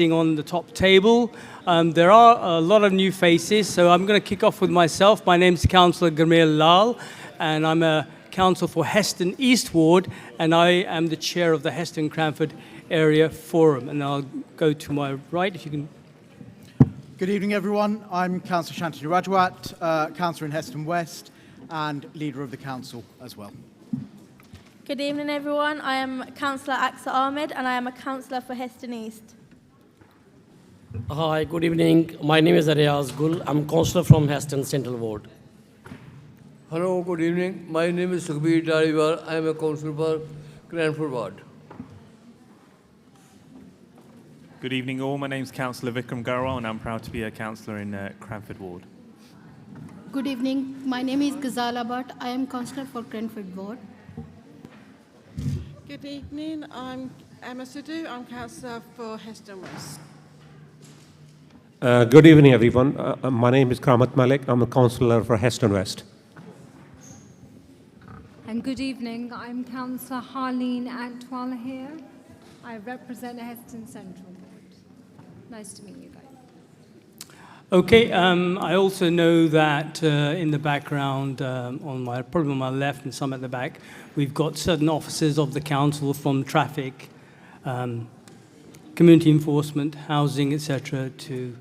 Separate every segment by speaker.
Speaker 1: on the top table. There are a lot of new faces, so I'm going to kick off with myself. My name is Councillor Gurmil Lal, and I'm a councillor for Heston East Ward, and I am the chair of the Heston Cranford Area Forum. And I'll go to my right, if you can.
Speaker 2: Good evening, everyone. I'm Councillor Shantanu Rajwat, councillor in Heston West, and leader of the council as well.
Speaker 3: Good evening, everyone. I am Councillor Aksa Ahmed, and I am a councillor for Heston East.
Speaker 4: Hi, good evening. My name is Riyaz Gul. I'm councillor from Heston Central Ward.
Speaker 5: Hello, good evening. My name is Sukhbir Dariwal. I am a councillor for Cranford Ward.
Speaker 6: Good evening all. My name is Councillor Vikram Garwal and I'm proud to be a councillor in Cranford Ward.
Speaker 7: Good evening. My name is Ghazala Bhatt. I am councillor for Cranford Ward.
Speaker 8: Good evening. I'm Emma Sidhu. I'm councillor for Heston West.
Speaker 9: Good evening, everyone. My name is Kramat Malik. I'm a councillor for Heston West.
Speaker 10: And good evening. I'm Councillor Harleen Antwal here. I represent Heston Central Ward. Nice to meet you guys.
Speaker 1: Okay, I also know that in the background, probably on my left and some at the back, we've got certain officers of the council from traffic, community enforcement, housing, etc., to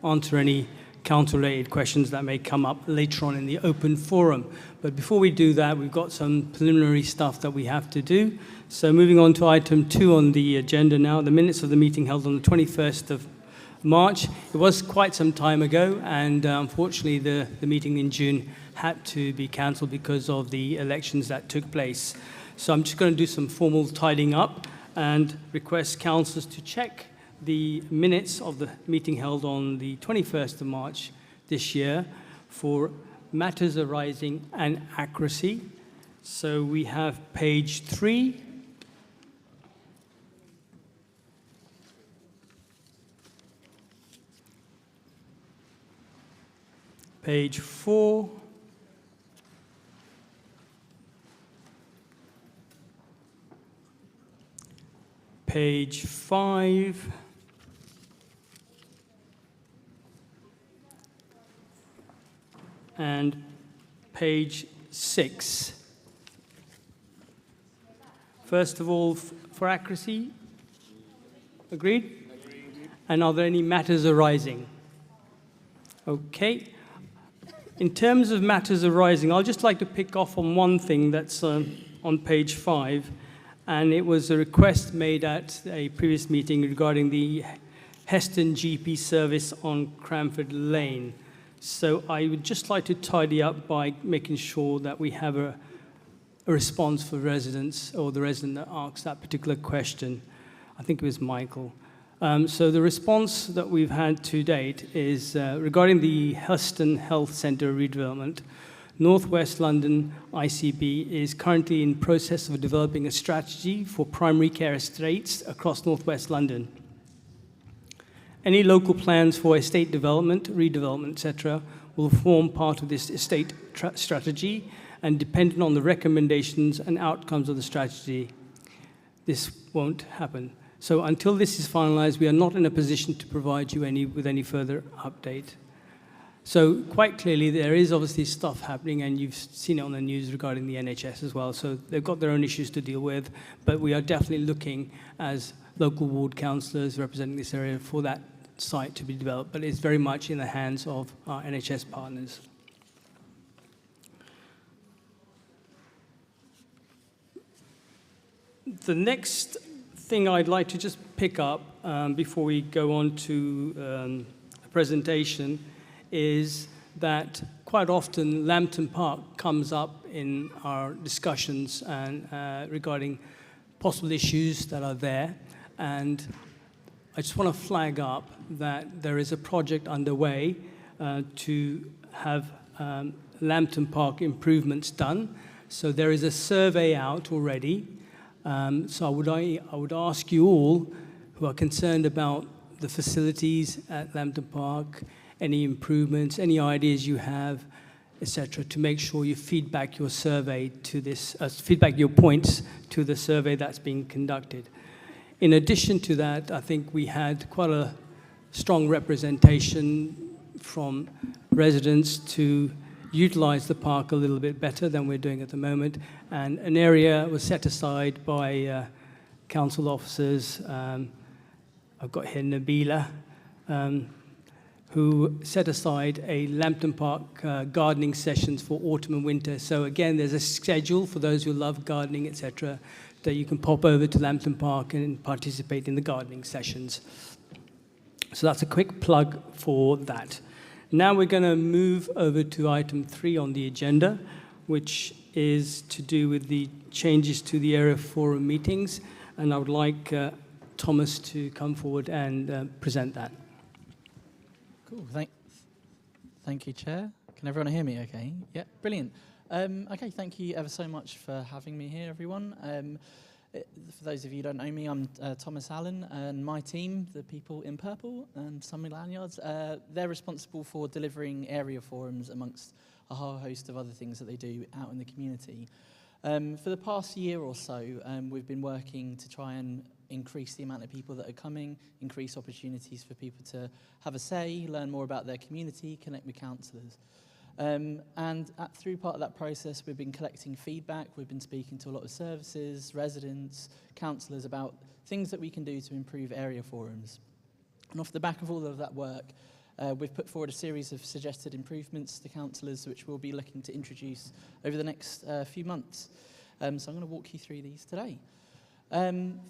Speaker 1: answer any council-related questions that may come up later on in the open forum. But before we do that, we've got some preliminary stuff that we have to do. So moving on to item 2 on the agenda now, the minutes of the meeting held on the 21st of March. It was quite some time ago, and unfortunately the meeting in June had to be cancelled because of the elections that took place. So I'm just going to do some formal tidying up and request councillors to check the minutes of the meeting held on the 21st of March this year for matters arising and accuracy. So we have page 3. Page 4. Page 5. And page 6. First of all, for accuracy, agreed? And are there any matters arising? Okay. In terms of matters arising, I'd just like to pick off on one thing that's on page 5, and it was a request made at a previous meeting regarding the Heston GP service on Cranford Lane. So I would just like to tidy up by making sure that we have a response for residents or the resident that asked that particular question. I think it was Michael. So the response that we've had to date is regarding the Heston Health Centre redevelopment. Northwest London ICB is currently in process of developing a strategy for primary care estates across Northwest London. Any local plans for estate development, redevelopment, etc., will form part of this estate strategy, and dependent on the recommendations and outcomes of the strategy, this won't happen. So until this is finalized, we are not in a position to provide you with any further update. So quite clearly, there is obviously stuff happening, and you've seen it on the news regarding the NHS as well. So they've got their own issues to deal with, but we are definitely looking as local ward councillors representing this area for that site to be developed, but it's very much in the hands of our NHS partners. The next thing I'd like to just pick up before we go on to the presentation is that quite often Lambton Park comes up in our discussions and regarding possible issues that are there, and I just want to flag up that there is a project underway to have Lambton Park improvements done. So there is a survey out already. So I would ask you all who are concerned about the facilities at Lambton Park, any improvements, any ideas you have, etc., to make sure you feedback your survey to this, feedback your points to the survey that's being conducted. In addition to that, I think we had quite a strong representation from residents to utilize the park a little bit better than we're doing at the moment. And an area was set aside by council officers. I've got here Nabila, who set aside a Lambton Park gardening sessions for autumn and winter. So again, there's a schedule for those who love gardening, etc., that you can pop over to Lambton Park and participate in the gardening sessions. So that's a quick plug for that. Now we're going to move over to item 3 on the agenda, which is to do with the changes to the area forum meetings. And I would like Thomas to come forward and present that.
Speaker 11: Cool. Thank you, Chair. Can everyone hear me okay? Yeah, brilliant. Okay, thank you ever so much for having me here, everyone. For those of you who don't know me, I'm Thomas Allen, and my team, the people in purple and Sunny Lanyards, they're responsible for delivering area forums amongst a whole host of other things that they do out in the community. For the past year or so, we've been working to try and increase the amount of people that are coming, increase opportunities for people to have a say, learn more about their community, connect with councillors. Through part of that process, we've been collecting feedback. We've been speaking to a lot of services, residents, councillors about things that we can do to improve area forums. And off the back of all of that work, we've put forward a series of suggested improvements to councillors, which we'll be looking to introduce over the next few months. So I'm going to walk you through these today.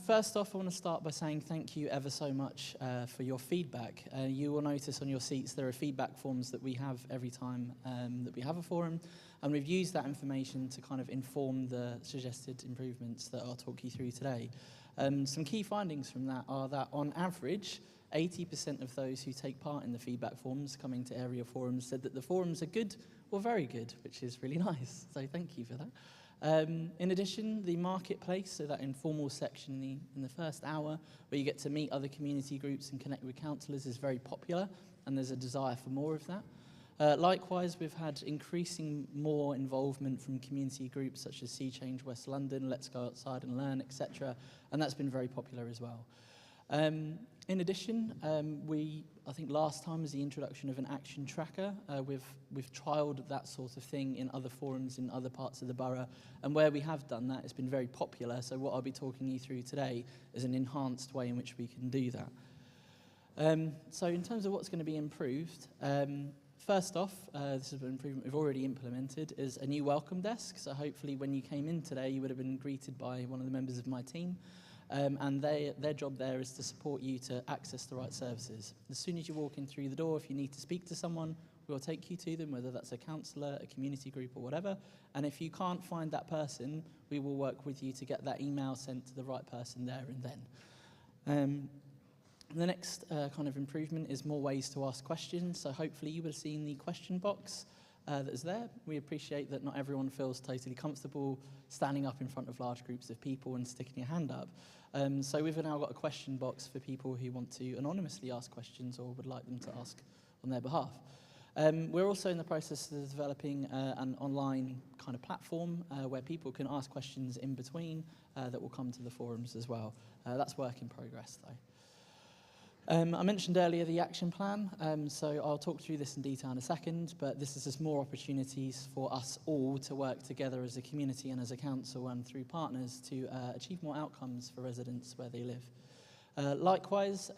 Speaker 11: First off, I want to start by saying thank you ever so much for your feedback. You will notice on your seats there are feedback forms that we have every time that we have a forum, and we've used that information to kind of inform the suggested improvements that I'll talk you through today. Some key findings from that are that on average, 80% of those who take part in the feedback forms coming to area forums said that the forums are good or very good, which is really nice, so thank you for that. In addition, the marketplace, so that informal section in the first hour, where you get to meet other community groups and connect with councillors, is very popular, and there's a desire for more of that. Likewise, we've had increasing more involvement from community groups such as Sea Change West London, Let's Go Outside and Learn, etc., and that's been very popular as well. In addition, I think last time was the introduction of an action tracker. We've trialled that sort of thing in other forums in other parts of the borough, and where we have done that, it's been very popular. So what I'll be talking you through today is an enhanced way in which we can do that. So in terms of what's going to be improved, first off, this is an improvement we've already implemented, is a new welcome desk. So hopefully when you came in today, you would have been greeted by one of the members of my team. And their job there is to support you to access the right services. As soon as you walk in through the door, if you need to speak to someone, we'll take you to them, whether that's a councillor, a community group or whatever. And if you can't find that person, we will work with you to get that email sent to the right person there and then. The next kind of improvement is more ways to ask questions. So hopefully you would have seen the question box that is there. We appreciate that not everyone feels totally comfortable standing up in front of large groups of people and sticking your hand up. So we've now got a question box for people who want to anonymously ask questions or would like them to ask on their behalf. We're also in the process of developing an online kind of platform where people can ask questions in between that will come to the forums as well. That's work in progress though. I mentioned earlier the action plan, so I'll talk through this in detail in a second, but this is just more opportunities for us all to work together as a community and as a council and through partners to achieve more outcomes for residents where they live. Likewise,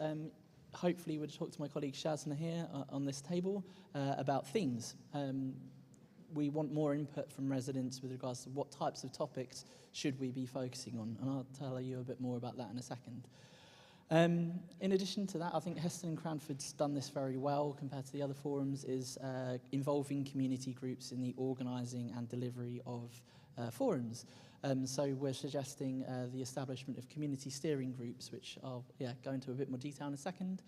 Speaker 11: hopefully we'll talk to my colleague Shazna here on this table about themes. We want more input from residents with regards to what types of topics should we be focusing on, and I'll tell you a bit more about that in a second. In addition to that, I think Heston and Cranford's done this very well compared to the other forums, is involving community groups in the organising and delivery of forums. So we're suggesting the establishment of community steering groups, which I'll go into a bit more detail in a second.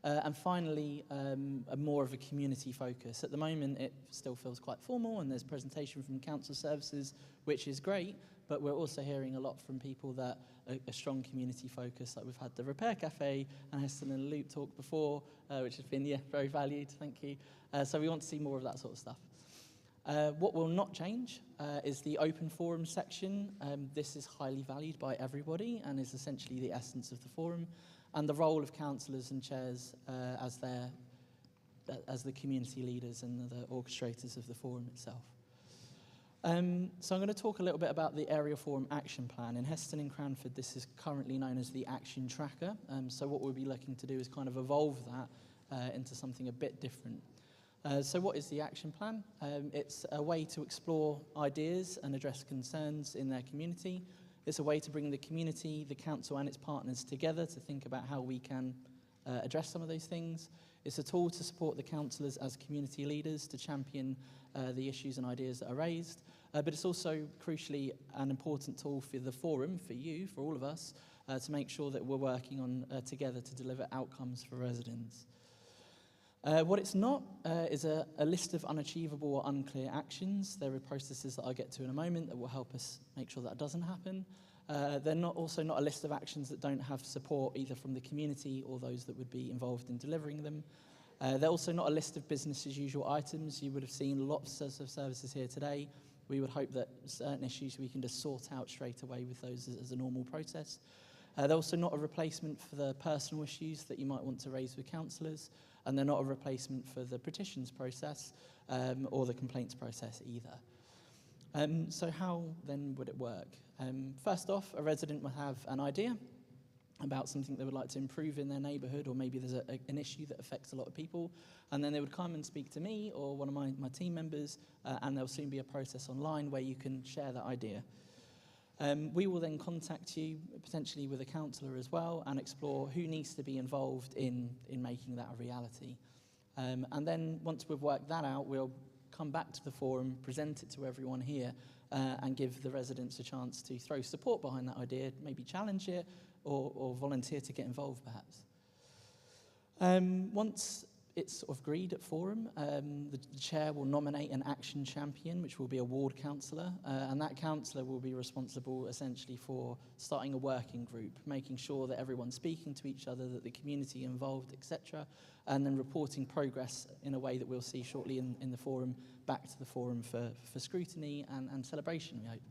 Speaker 11: And finally, more of a community focus. At the moment, it still feels quite formal, and there's presentation from council services, which is great, but we're also hearing a lot from people that a strong community focus, like we've had the Repair Cafe and Heston and Luke talk before, which has been very valued, thank you. So we want to see more of that sort of stuff. What will not change is the open forum section. This is highly valued by everybody and is essentially the essence of the forum, and the role of councillors and chairs as the community leaders and the orchestrators of the forum itself. So I'm going to talk a little bit about the Area Forum Action Plan. In Heston and Cranford, this is currently known as the Action Tracker. So what we'll be looking to do is kind of evolve that into something a bit different. So what is the Action Plan? It's a way to explore ideas and address concerns in their community. It's a way to bring the community, the council and its partners together to think about how we can address some of those things. It's a tool to support the councillors as community leaders to champion the issues and ideas that are raised. But it's also crucially an important tool for the forum, for you, for all of us, to make sure that we're working on together to deliver outcomes for residents. What it's not is a list of unachievable or unclear actions. There are processes that I'll get to in a moment that will help us make sure that doesn't happen. They're also not a list of actions that don't have support either from the community or those that would be involved in delivering them. They're also not a list of business as usual items. You would have seen lots of services here today. We would hope that certain issues we can just sort out straight away with those as a normal process. They're also not a replacement for the personal issues that you might want to raise with councillors, and they're not a replacement for the petitions process or the complaints process either. So how then would it work? First off, a resident will have an idea about something they would like to improve in their neighbourhood, or maybe there's an issue that affects a lot of people, and then they would come and speak to me or one of my team members, and there'll soon be a process online where you can share that idea. We will then contact you, potentially with a councillor as well, and explore who needs to be involved in making that a reality. And then once we've worked that out, we'll come back to the forum, present it to everyone here, and give the residents a chance to throw support behind that idea, maybe challenge it, or volunteer to get involved perhaps. Once it's sort of agreed at forum, the chair will nominate an action champion, which will be a ward councillor, and that councillor will be responsible essentially for starting a working group, making sure that everyone's speaking to each other, that the community involved, etc., and then reporting progress in a way that we'll see shortly in the forum, back to the forum for scrutiny and celebration, we hope.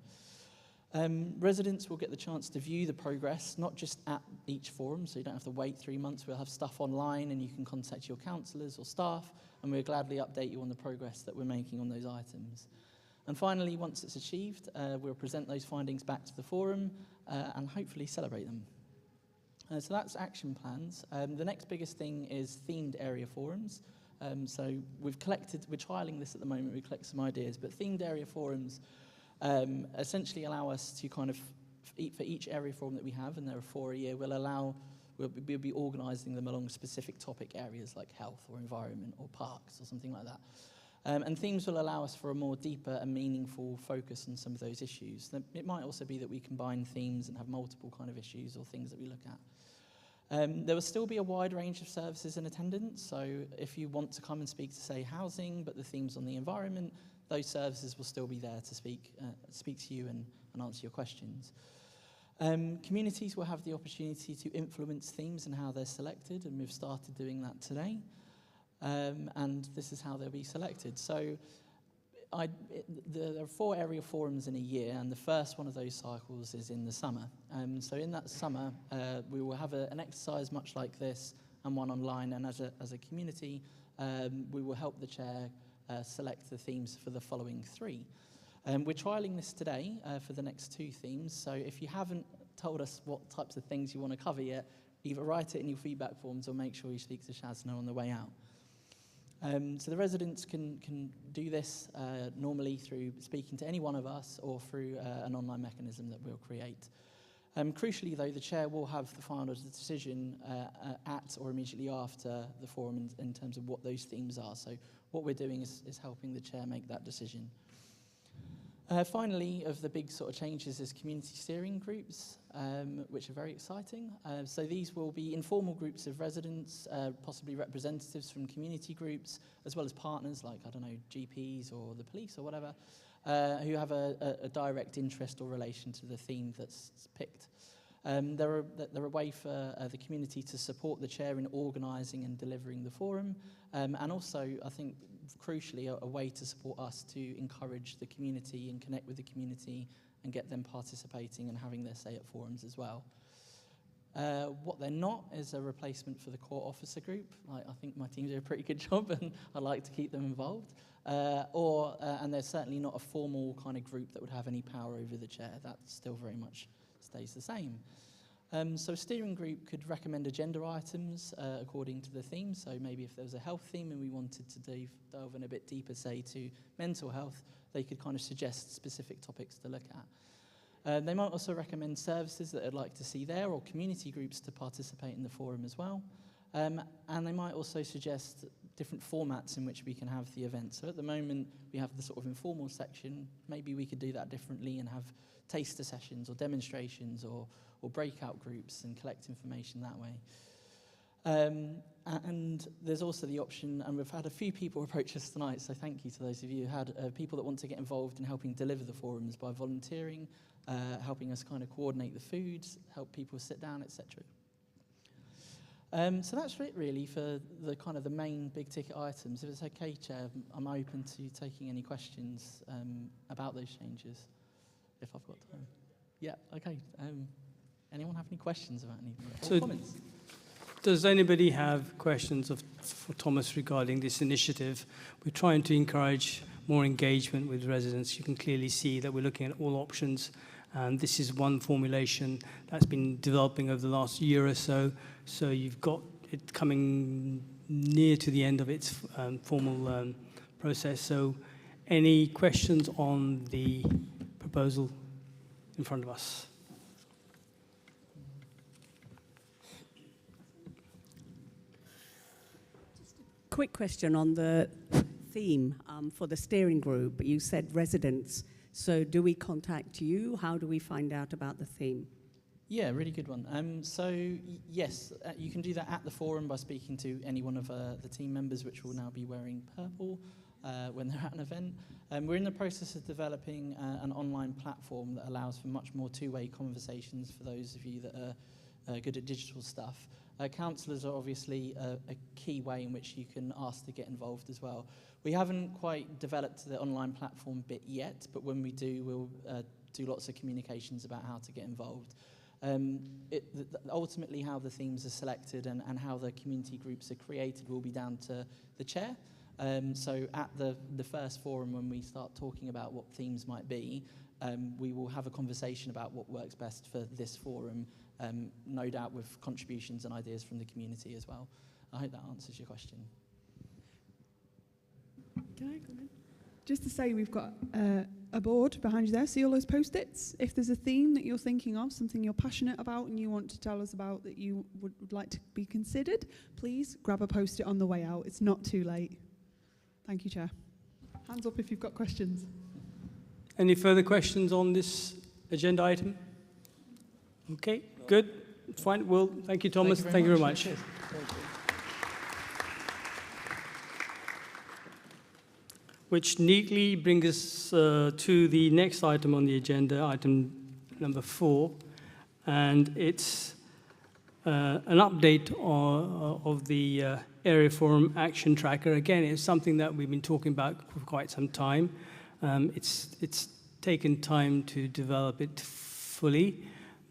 Speaker 11: Residents will get the chance to view the progress, not just at each forum, so you don't have to wait 3 months. We'll have stuff online and you can contact your councillors or staff, and we'll gladly update you on the progress that we're making on those items. And finally, once it's achieved, we'll present those findings back to the forum and hopefully celebrate them. So that's action plans. The next biggest thing is themed area forums. So we're trialling this at the moment, we collect some ideas, but themed area forums essentially allow us to kind of, for each area forum that we have, and there are 4 a year, we'll be organising them along specific topic areas like health or environment or parks or something like that. And themes will allow us for a more deeper and meaningful focus on some of those issues. It might also be that we combine themes and have multiple kind of issues or things that we look at. There will still be a wide range of services in attendance, so if you want to come and speak to, say, housing, but the theme's on the environment, those services will still be there to speak to you and answer your questions. Communities will have the opportunity to influence themes and how they're selected, and we've started doing that today. And this is how they'll be selected. So there are 4 area forums in a year, and the first one of those cycles is in the summer. So in that summer, we will have an exercise much like this and one online, and as a community, we will help the chair select the themes for the following 3. We're trialling this today for the next 2 themes, so if you haven't told us what types of things you want to cover yet, either write it in your feedback forms or make sure you speak to Shazna on the way out. So the residents can do this normally through speaking to any one of us or through an online mechanism that we'll create. Crucially, though, the chair will have the final decision at or immediately after the forum in terms of what those themes are. So what we're doing is helping the chair make that decision. Finally, of the big sort of changes is community steering groups, which are very exciting. So these will be informal groups of residents, possibly representatives from community groups, as well as partners like, I don't know, GPs or the police or whatever, who have a direct interest or relation to the theme that's picked. They're a way for the community to support the chair in organising and delivering the forum, and also, I think, crucially, a way to support us to encourage the community and connect with the community and get them participating and having their say at forums as well. What they're not is a replacement for the court officer group. I think my team do a pretty good job, and I'd like to keep them involved. And they're certainly not a formal kind of group that would have any power over the chair. That still very much stays the same. So a steering group could recommend agenda items according to the theme. So maybe if there was a health theme and we wanted to delve in a bit deeper, say, to mental health, they could kind of suggest specific topics to look at. They might also recommend services that they'd like to see there, or community groups to participate in the forum as well. And they might also suggest different formats in which we can have the event. So at the moment, we have the sort of informal section. Maybe we could do that differently and have taster sessions or demonstrations or breakout groups and collect information that way. And there's also the option, and we've had a few people approach us tonight, so thank you to those of you who had people that want to get involved in helping deliver the forums by volunteering, helping us kind of coordinate the foods, help people sit down, etc. So that's it really for the kind of the main big ticket items. If it's okay, Chair, I'm open to taking any questions about those changes, if I've got time. Yeah, okay. Anyone have any questions about anything? Or comments?
Speaker 1: Does anybody have questions for Thomas regarding this initiative? We're trying to encourage more engagement with residents. You can clearly see that we're looking at all options, and this is one formulation that's been developing over the last year or so. So you've got it coming near to the end of its formal process. So any questions on the proposal in front of us?
Speaker 12: Quick question on the theme for the steering group. You said residents. So do we contact you? How do we find out about the theme?
Speaker 11: Yeah, really good one. Yes, you can do that at the forum by speaking to any one of the team members, which will now be wearing purple when they're at an event. We're in the process of developing an online platform that allows for much more two-way conversations for those of you that are good at digital stuff. Councillors are obviously a key way in which you can ask to get involved as well. We haven't quite developed the online platform bit yet, but when we do, we'll do lots of communications about how to get involved. Ultimately, how the themes are selected and how the community groups are created will be down to the chair. So at the first forum, when we start talking about what themes might be, we will have a conversation about what works best for this forum, no doubt with contributions and ideas from the community as well. I hope that answers your question.
Speaker 13: Can I come in? Just to say, we've got a board behind you there. See all those post-its? If there's a theme that you're thinking of, something you're passionate about and you want to tell us about that you would like to be considered, please grab a post-it on the way out. It's not too late. Thank you, Chair. Hands up if you've got questions.
Speaker 1: Any further questions on this agenda item? Okay, good. Fine. Well, thank you, Thomas. Thank you very much.
Speaker 11: Cheers.
Speaker 1: Which neatly brings us to the next item on the agenda, item number 4, and it's an update of the Area Forum Action Tracker. Again, it's something that we've been talking about for quite some time. It's taken time to develop it fully,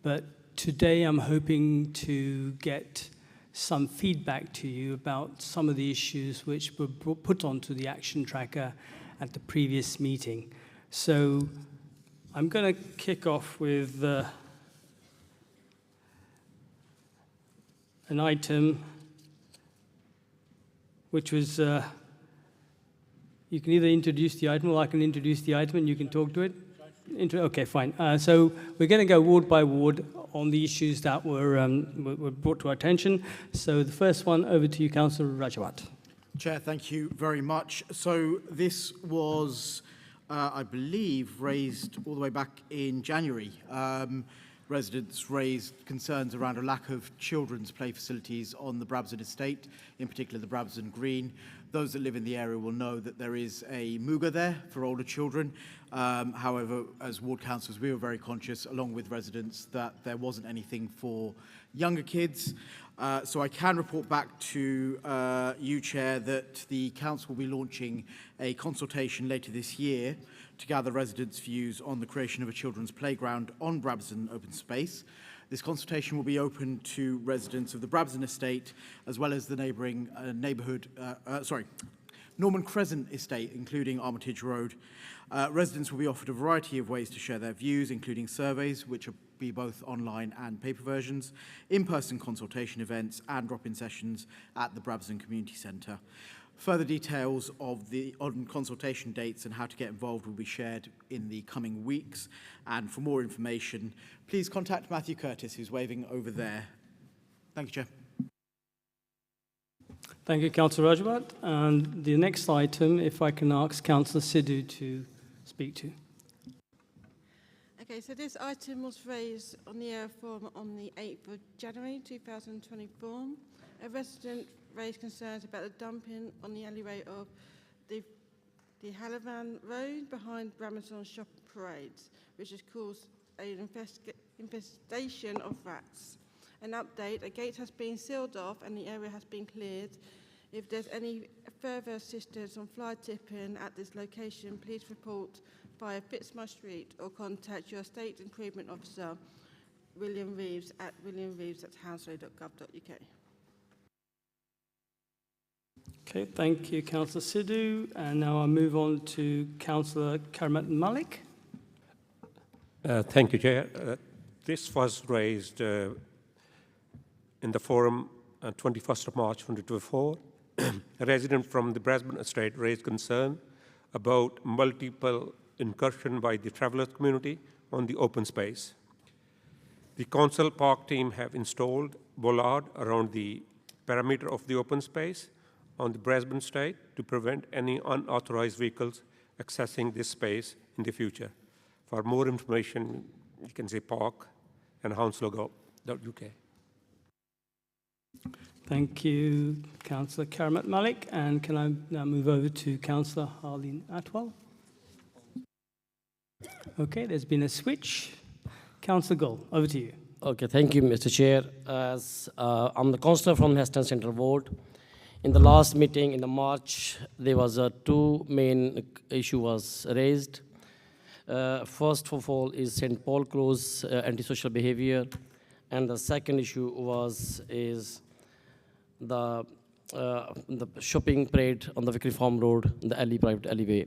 Speaker 1: but today I'm hoping to get some feedback to you about some of the issues which were put onto the action tracker at the previous meeting. So I'm going to kick off with an item which was, you can either introduce the item or I can introduce the item and you can talk to it. Okay, fine. So we're going to go ward by ward on the issues that were brought to our attention. So the first one, over to you, Councillor Rajawat.
Speaker 2: Chair, thank you very much. So this was, I believe, raised all the way back in January. residents raised concerns around a lack of children's play facilities on the Brabazon estate, in particular the Brabazon Green. Those that live in the area will know that there is a Muga there for older children. However, as ward councillors, we were very conscious, along with residents, that there wasn't anything for younger kids. So I can report back to you, Chair, that the council will be launching a consultation later this year to gather residents' views on the creation of a children's playground on Brabazon open space. This consultation will be open to residents of the Brabazon estate, as well as the neighbouring Norman Crescent estate, including Armitage Road. Residents will be offered a variety of ways to share their views, including surveys, which will be both online and paper versions, in-person consultation events, and drop-in sessions at the Brabazon Community Centre. Further details of the consultation dates and how to get involved will be shared in the coming weeks. And for more information, please contact Matthew Curtis, who's waving over there. Thank you, Chair.
Speaker 1: Thank you, Councillor Rajwat. And the next item, if I can ask Councillor Sidhu to speak to.
Speaker 8: Okay, so this item was raised on the Area Forum on the 8th of January 2024. A resident raised concerns about the dumping on the alleyway of the Halavan Road behind Brabazon Shop Parades, which has caused an infestation of rats. An update, a gate has been sealed off and the area has been cleared. If there's any further assistance on fly tipping at this location, please report via Fitzmar Street or contact your Estate Improvement Officer, William Reeves, at williamreeves@hounslow.gov.uk.
Speaker 1: Okay, thank you, Councillor Sidhu. And now I move on to Councillor Karamat Malik.
Speaker 9: Thank you, Chair. This was raised in the forum on 21st of March 2024. A resident from the Brabazon estate raised concern about multiple incursion by the travellers community on the open space. The council park team have installed bollard around the perimeter of the open space on the Brabazon estate to prevent any unauthorized vehicles accessing this space in the future. For more information, you can say park and hounslow.gov.uk.
Speaker 1: Thank you, Councillor Karamat Malik. And can I now move over to Councillor Harleen Atwal? Okay, there's been a switch. Councillor Gull, over to you.
Speaker 4: Okay, thank you, Mr. Chair. As I'm the councillor from Heston Central Ward. In the last meeting in the March, there was two main issue was raised. First of all is St. Paul Close antisocial behavior, and the second issue is the shopping parade on the Vickery Farm Road, the private alleyway.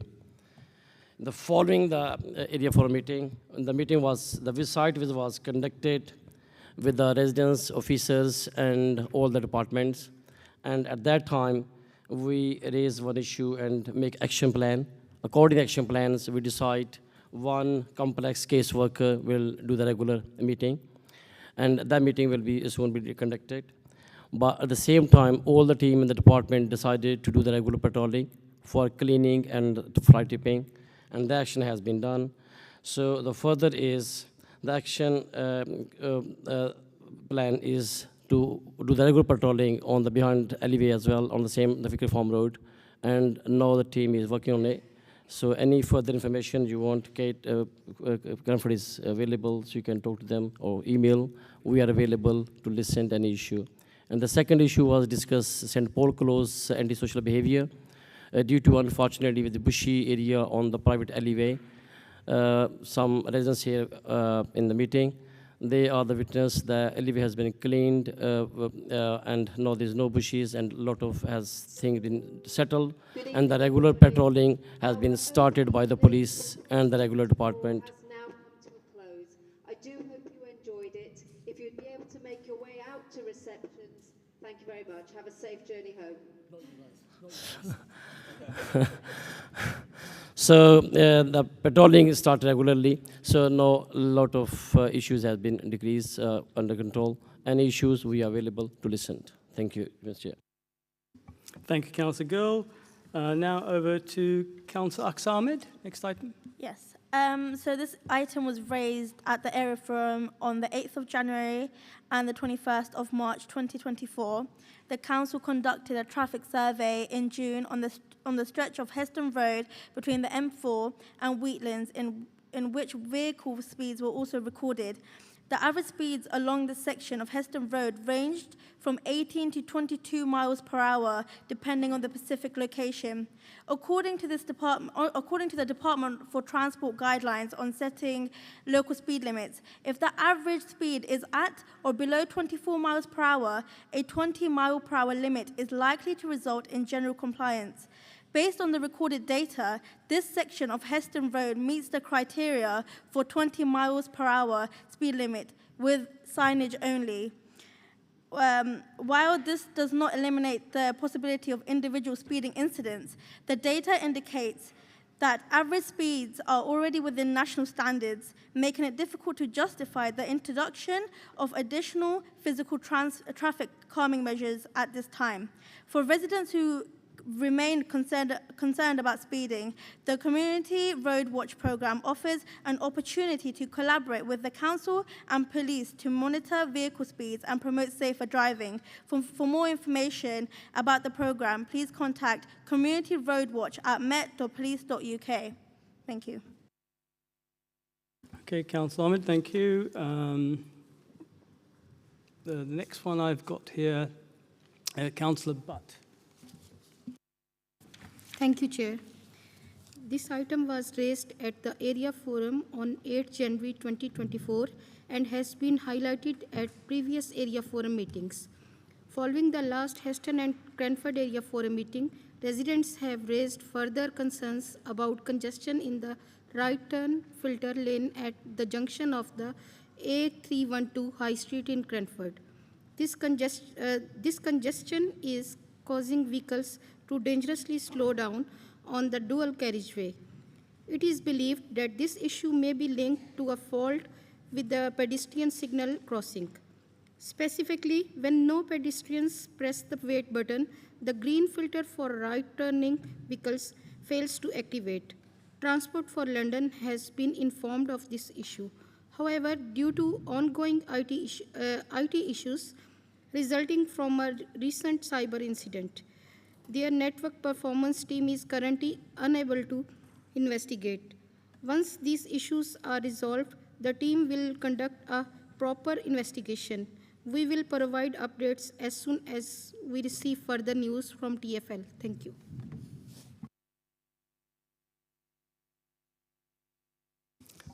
Speaker 4: The following the area for a meeting, the site visit was conducted with the residents, officers, and all the departments. And at that time, we raised one issue and make action plan. According to action plans, we decide one complex case worker will do the regular meeting, and that meeting will be soon be conducted. But at the same time, all the team in the department decided to do the regular patrolling for cleaning and fly tipping, and the action has been done. So the further is the action plan is to do the regular patrolling on the behind alleyway as well on the Vickery Farm Road, and now the team is working on it. So any further information you want, Kate, Cranford is available, so you can talk to them or email. We are available to listen to any issue. And the second issue was discussed St. Paul Close antisocial behavior. Due to, unfortunately, with the bushy area on the private alleyway, some residents here in the meeting, they are the witness. The alleyway has been cleaned, and now there's no bushes, and a lot of things been settled. And the regular patrolling has been started by the police and the regular department.
Speaker 14: Has now come to a close. I do hope you enjoyed it. If you'd be able to make your way out to receptions, thank you very much. Have a safe journey home.
Speaker 4: So the patrolling started regularly. So now a lot of issues have been decreased under control. Any issues, we are available to listen. Thank you, Mr. Chair.
Speaker 1: Thank you, Councillor Gill. Now over to Councillor Aqsa Ahmed. Next item.
Speaker 3: Yes. So this item was raised at the area forum on the 8th of January and the 21st of March 2024. The council conducted a traffic survey in June on the stretch of Heston Road between the M4 and Wheatlands, in which vehicle speeds were also recorded. The average speeds along this section of Heston Road ranged from 18 to 22 miles per hour, depending on the specific location. According to the Department for Transport guidelines on setting local speed limits, if the average speed is at or below 24 miles per hour, a 20-mile-per-hour limit is likely to result in general compliance. Based on the recorded data, this section of Heston Road meets the criteria for 20 miles per hour speed limit with signage only. While this does not eliminate the possibility of individual speeding incidents, the data indicates that average speeds are already within national standards, making it difficult to justify the introduction of additional physical traffic calming measures at this time. For residents who remain concerned about speeding, the Community Road Watch Programme offers an opportunity to collaborate with the council and police to monitor vehicle speeds and promote safer driving. For more information about the programme, please contact Community Road Watch at met.police.uk. Thank you.
Speaker 1: Okay, Councillor Ahmed, thank you. The next one I've got here, Councillor Butt.
Speaker 7: Thank you, Chair. This item was raised at the area forum on 8 January 2024 and has been highlighted at previous area forum meetings. Following the last Heston and Cranford area forum meeting, residents have raised further concerns about congestion in the right turn filter lane at the junction of the A312 High Street in Cranford. This congestion is causing vehicles to dangerously slow down on the dual carriageway. It is believed that this issue may be linked to a fault with the pedestrian signal crossing. Specifically, when no pedestrians press the wait button, the green filter for right-turning vehicles fails to activate. Transport for London has been informed of this issue. However, due to ongoing IT issues resulting from a recent cyber incident, their network performance team is currently unable to investigate. Once these issues are resolved, the team will conduct a proper investigation. We will provide updates as soon as we receive further news from TfL. Thank you.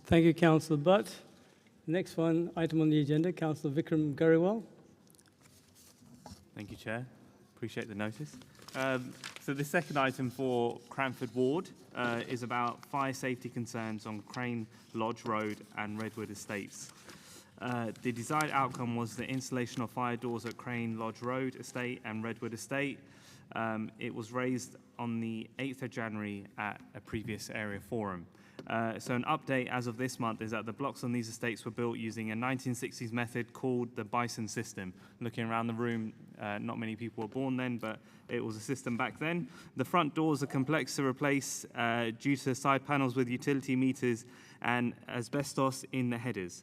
Speaker 1: Thank you, Councillor Butt. Next one, item on the agenda, Councillor Vikram Gariwal.
Speaker 6: Thank you, Chair. Appreciate the notice. So the second item for Cranford Ward is about fire safety concerns on Crane Lodge Road and Redwood Estates. The desired outcome was the installation of fire doors at Crane Lodge Road Estate and Redwood Estate. It was raised on the 8th of January at a previous area forum. So an update as of this month is that the blocks on these estates were built using a 1960s method called the Bison system. Looking around the room, not many people were born then, but it was a system back then. The front doors are complex to replace due to side panels with utility meters and asbestos in the headers.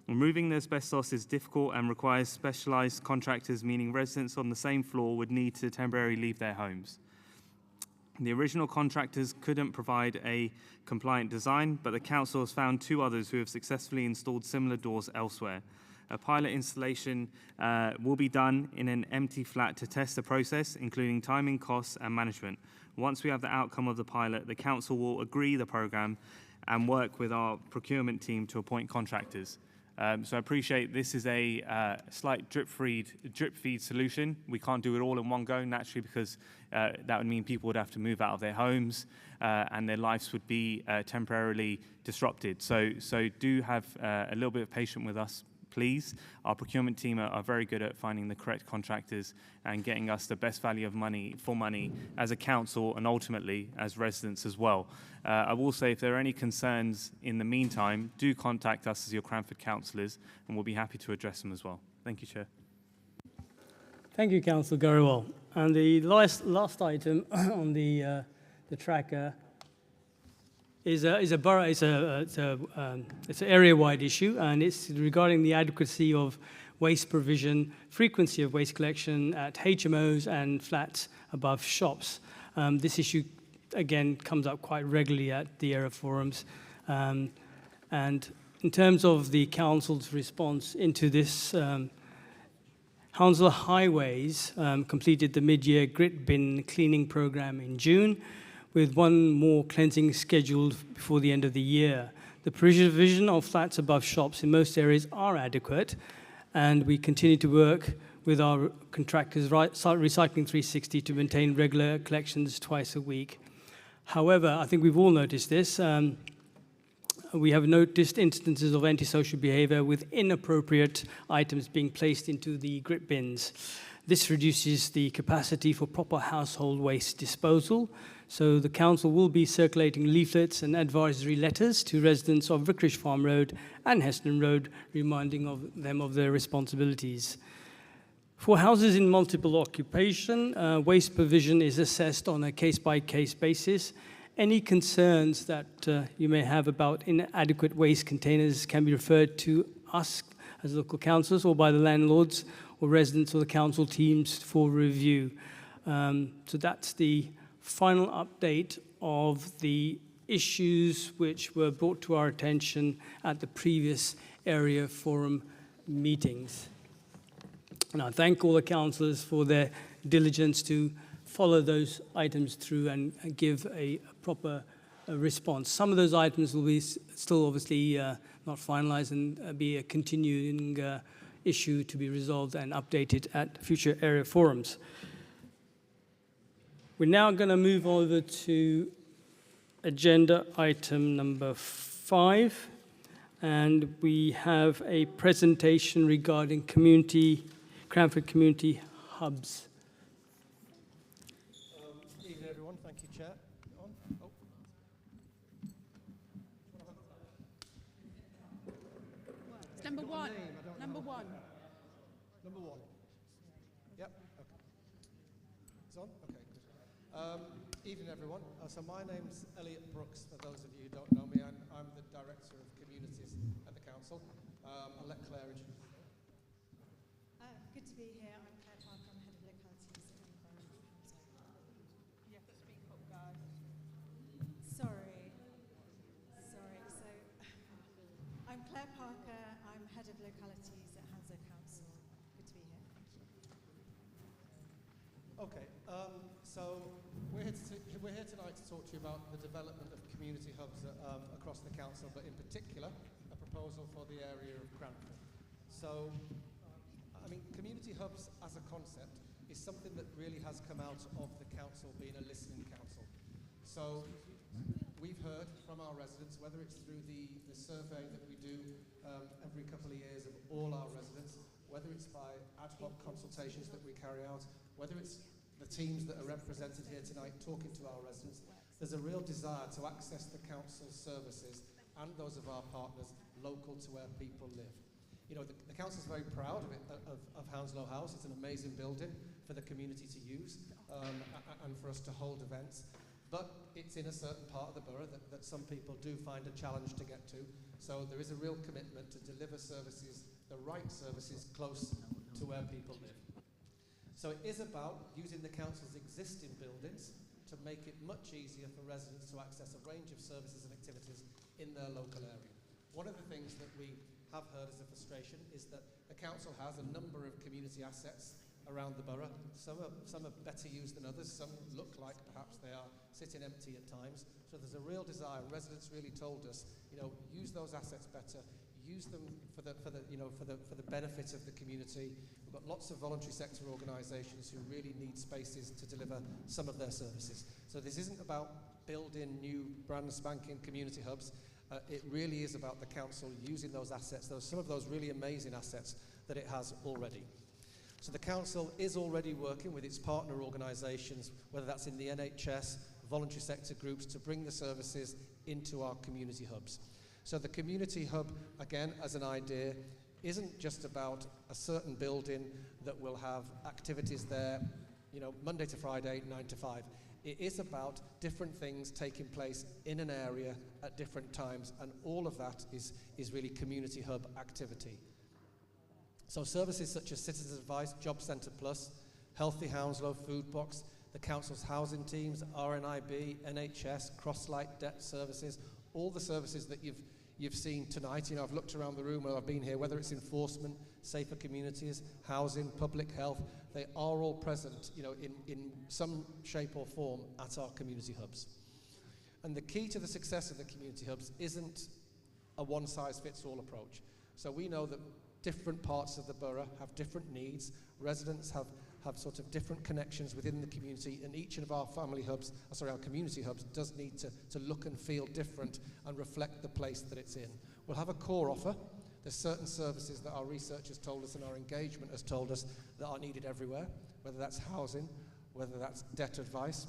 Speaker 6: Removing the asbestos is difficult and requires specialized contractors, meaning residents on the same floor would need to temporarily leave their homes. The original contractors couldn't provide a compliant design, but the council has found two others who have successfully installed similar doors elsewhere. A pilot installation will be done in an empty flat to test the process, including timing, costs, and management. Once we have the outcome of the pilot, the council will agree the program and work with our procurement team to appoint contractors. So I appreciate this is a slight drip feed solution. We can't do it all in one go, naturally, because that would mean people would have to move out of their homes and their lives would be temporarily disrupted. So do have a little bit of patience with us, please. Our procurement team are very good at finding the correct contractors and getting us the best value of money as a council and ultimately as residents as well. I will say if there are any concerns in the meantime, do contact us as your Cranford councillors and we'll be happy to address them as well. Thank you, Chair.
Speaker 1: Thank you, Councillor Gariwal. And the last item on the tracker is a borough. It's an area-wide issue, and it's regarding the adequacy of waste provision, frequency of waste collection at HMOs and flats above shops. This issue, again, comes up quite regularly at the area forums. And in terms of the council's response into this, Hounslow Highways completed the mid-year grit bin cleaning program in June, with one more cleansing scheduled before the end of the year. The provision of flats above shops in most areas are adequate, and we continue to work with our contractors, Recycling 360, to maintain regular collections twice a week. However, I think we've all noticed this. We have noticed instances of antisocial behavior with inappropriate items being placed into the grit bins. This reduces the capacity for proper household waste disposal. So the council will be circulating leaflets and advisory letters to residents of Vicarage Farm Road and Heston Road, reminding them of their responsibilities. For houses in multiple occupation, waste provision is assessed on a case-by-case basis. Any concerns that you may have about inadequate waste containers can be referred to us as local councils or by the landlords or residents or the council teams for review. So that's the final update of the issues which were brought to our attention at the previous area forum meetings. And I thank all the councillors for their diligence to follow those items through and give a proper response. Some of those items will be still obviously not finalised and be a continuing issue to be resolved and updated at future area forums. We're now going to move over to agenda item number 5, and we have a presentation regarding Cranford community hubs.
Speaker 15: Evening, everyone. Thank you, Chair. On? Oh.
Speaker 8: It's number one.
Speaker 15: Number one. Number one. Yep. Okay. It's on? Okay, good. Evening, everyone. So my name's Elliot Brooks, for those of you who don't know me. I'm the Director of Communities at the Council. I'll let Claire introduce herself.
Speaker 16: Good to be here. I'm Claire Parker. I'm Head of Localities and Environment. You have to speak up, guys. Sorry. So, I'm Claire Parker. I'm Head of Localities at Hounslow Council. Good to be here. Thank you.
Speaker 15: Okay. So we're here tonight to talk to you about the development of community hubs across the council, but in particular, a proposal for the area of Cranford. So, I mean, community hubs as a concept is something that really has come out of the council being a listening council. So we've heard from our residents, whether it's through the survey that we do every couple of years of all our residents, whether it's by ad hoc consultations that we carry out, whether it's the teams that are represented here tonight talking to our residents, there's a real desire to access the council's services and those of our partners local to where people live. You know, the council's very proud of Hounslow House. It's an amazing building for the community to use and for us to hold events. But it's in a certain part of the borough that some people do find a challenge to get to. So there is a real commitment to deliver services, the right services, close to where people live. So it is about using the council's existing buildings to make it much easier for residents to access a range of services and activities in their local area. One of the things that we have heard as a frustration is that the council has a number of community assets around the borough. Some are better used than others. Some look like perhaps they are sitting empty at times. So there's a real desire. Residents really told us, you know, use those assets better. Use them for the benefit of the community. We've got lots of voluntary sector organisations who really need spaces to deliver some of their services. So this isn't about building new brand spanking community hubs. It really is about the council using those assets, some of those really amazing assets that it has already. So the council is already working with its partner organisations, whether that's in the NHS, voluntary sector groups, to bring the services into our community hubs. So the community hub, again, as an idea, isn't just about a certain building that will have activities there, you know, Monday to Friday, 9 to 5. It is about different things taking place in an area at different times, and all of that is really community hub activity. So services such as Citizens Advice, Job Centre Plus, Healthy Hounslow, Food Box, the council's housing teams, RNIB, NHS, Crosslight, debt services, all the services that you've seen tonight. I've looked around the room while I've been here, whether it's enforcement, safer communities, housing, public health, they are all present, in some shape or form at our community hubs. And the key to the success of the community hubs isn't a one-size-fits-all approach. So we know that different parts of the borough have different needs. Residents have sort of different connections within the community, and each of our our community hubs does need to look and feel different and reflect the place that it's in. We'll have a core offer. There's certain services that our research has told us and our engagement has told us that are needed everywhere, whether that's housing, whether that's debt advice.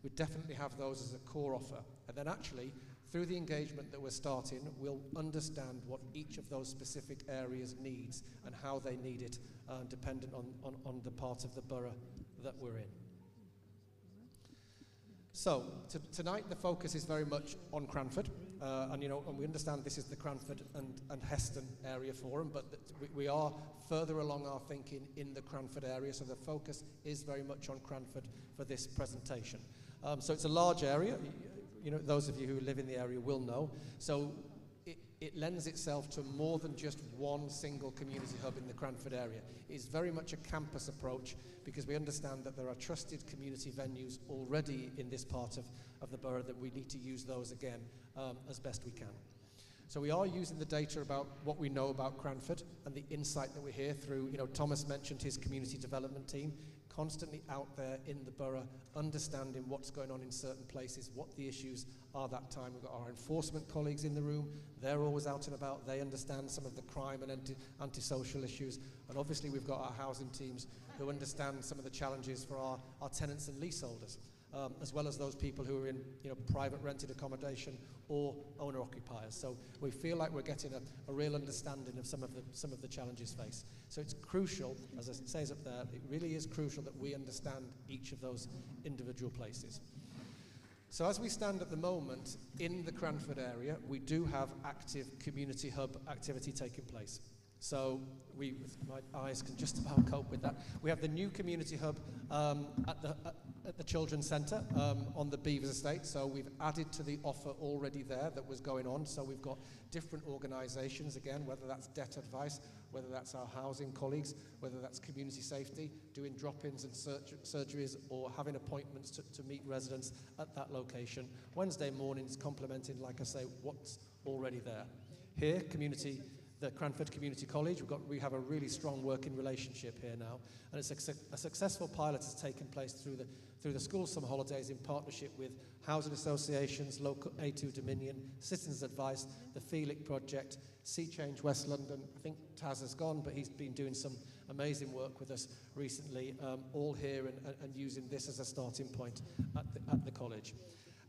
Speaker 15: We definitely have those as a core offer. And then actually, through the engagement that we're starting, we'll understand what each of those specific areas needs and how they need it, dependent on the part of the borough that we're in. So, tonight the focus is very much on Cranford, and we understand this is the Cranford and Heston area forum, but we are further along our thinking in the Cranford area, so the focus is very much on Cranford for this presentation. So it's a large area. Those of you who live in the area will know. So it lends itself to more than just one single community hub in the Cranford area. It's very much a campus approach because we understand that there are trusted community venues already in this part of the borough that we need to use those again as best we can. So we are using the data about what we know about Cranford and the insight that we hear through, Thomas mentioned his community development team, constantly out there in the borough, understanding what's going on in certain places, what the issues are that time. We've got our enforcement colleagues in the room. They're always out and about. They understand some of the crime and antisocial issues. And obviously we've got our housing teams who understand some of the challenges for our tenants and leaseholders, as well as those people who are in private rented accommodation or owner-occupiers. So we feel like we're getting a real understanding of some of the challenges faced. So it's crucial, as it says up there, it really is crucial that we understand each of those individual places. So as we stand at the moment in the Cranford area, we do have active community hub activity taking place. So my eyes can just about cope with that. We have the new community hub at the Children's Centre on the Beavers Estate. So we've added to the offer already there that was going on. So we've got different organisations, again, whether that's debt advice, whether that's our housing colleagues, whether that's community safety, doing drop-ins and surgeries or having appointments to meet residents at that location. Wednesday mornings complementing, like I say, what's already there. Here, the Cranford Community College, we have a really strong working relationship here now, and it's a successful pilot has taken place through the school summer holidays in partnership with housing associations, local A2 Dominion, Citizens Advice, the Felix Project, Sea Change West London. I think Taz has gone, but he's been doing some amazing work with us recently, all here and using this as a starting point at the college.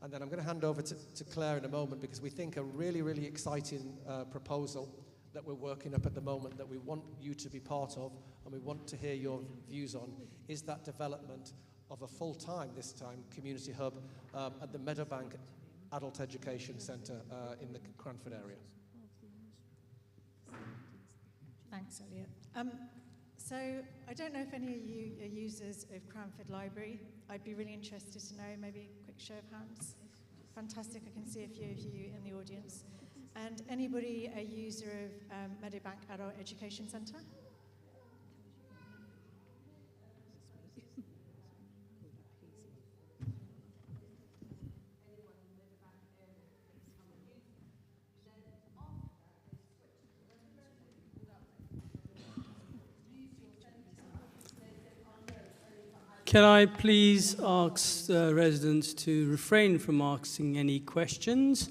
Speaker 15: And then I'm going to hand over to Claire in a moment because we think a really, really exciting proposal that we're working up at the moment that we want you to be part of and we want to hear your views on is that development of a full-time, this time, community hub at the Meadowbank Adult Education Centre in the Cranford area.
Speaker 16: Thanks, Elliot. So I don't know if any of you are users of Cranford Library. I'd be really interested to know, maybe a quick show of hands. Fantastic, I can see a few of you in the audience. And anybody a user of Meadowbank Adult Education Centre?
Speaker 1: Can I please ask residents to refrain from asking any questions?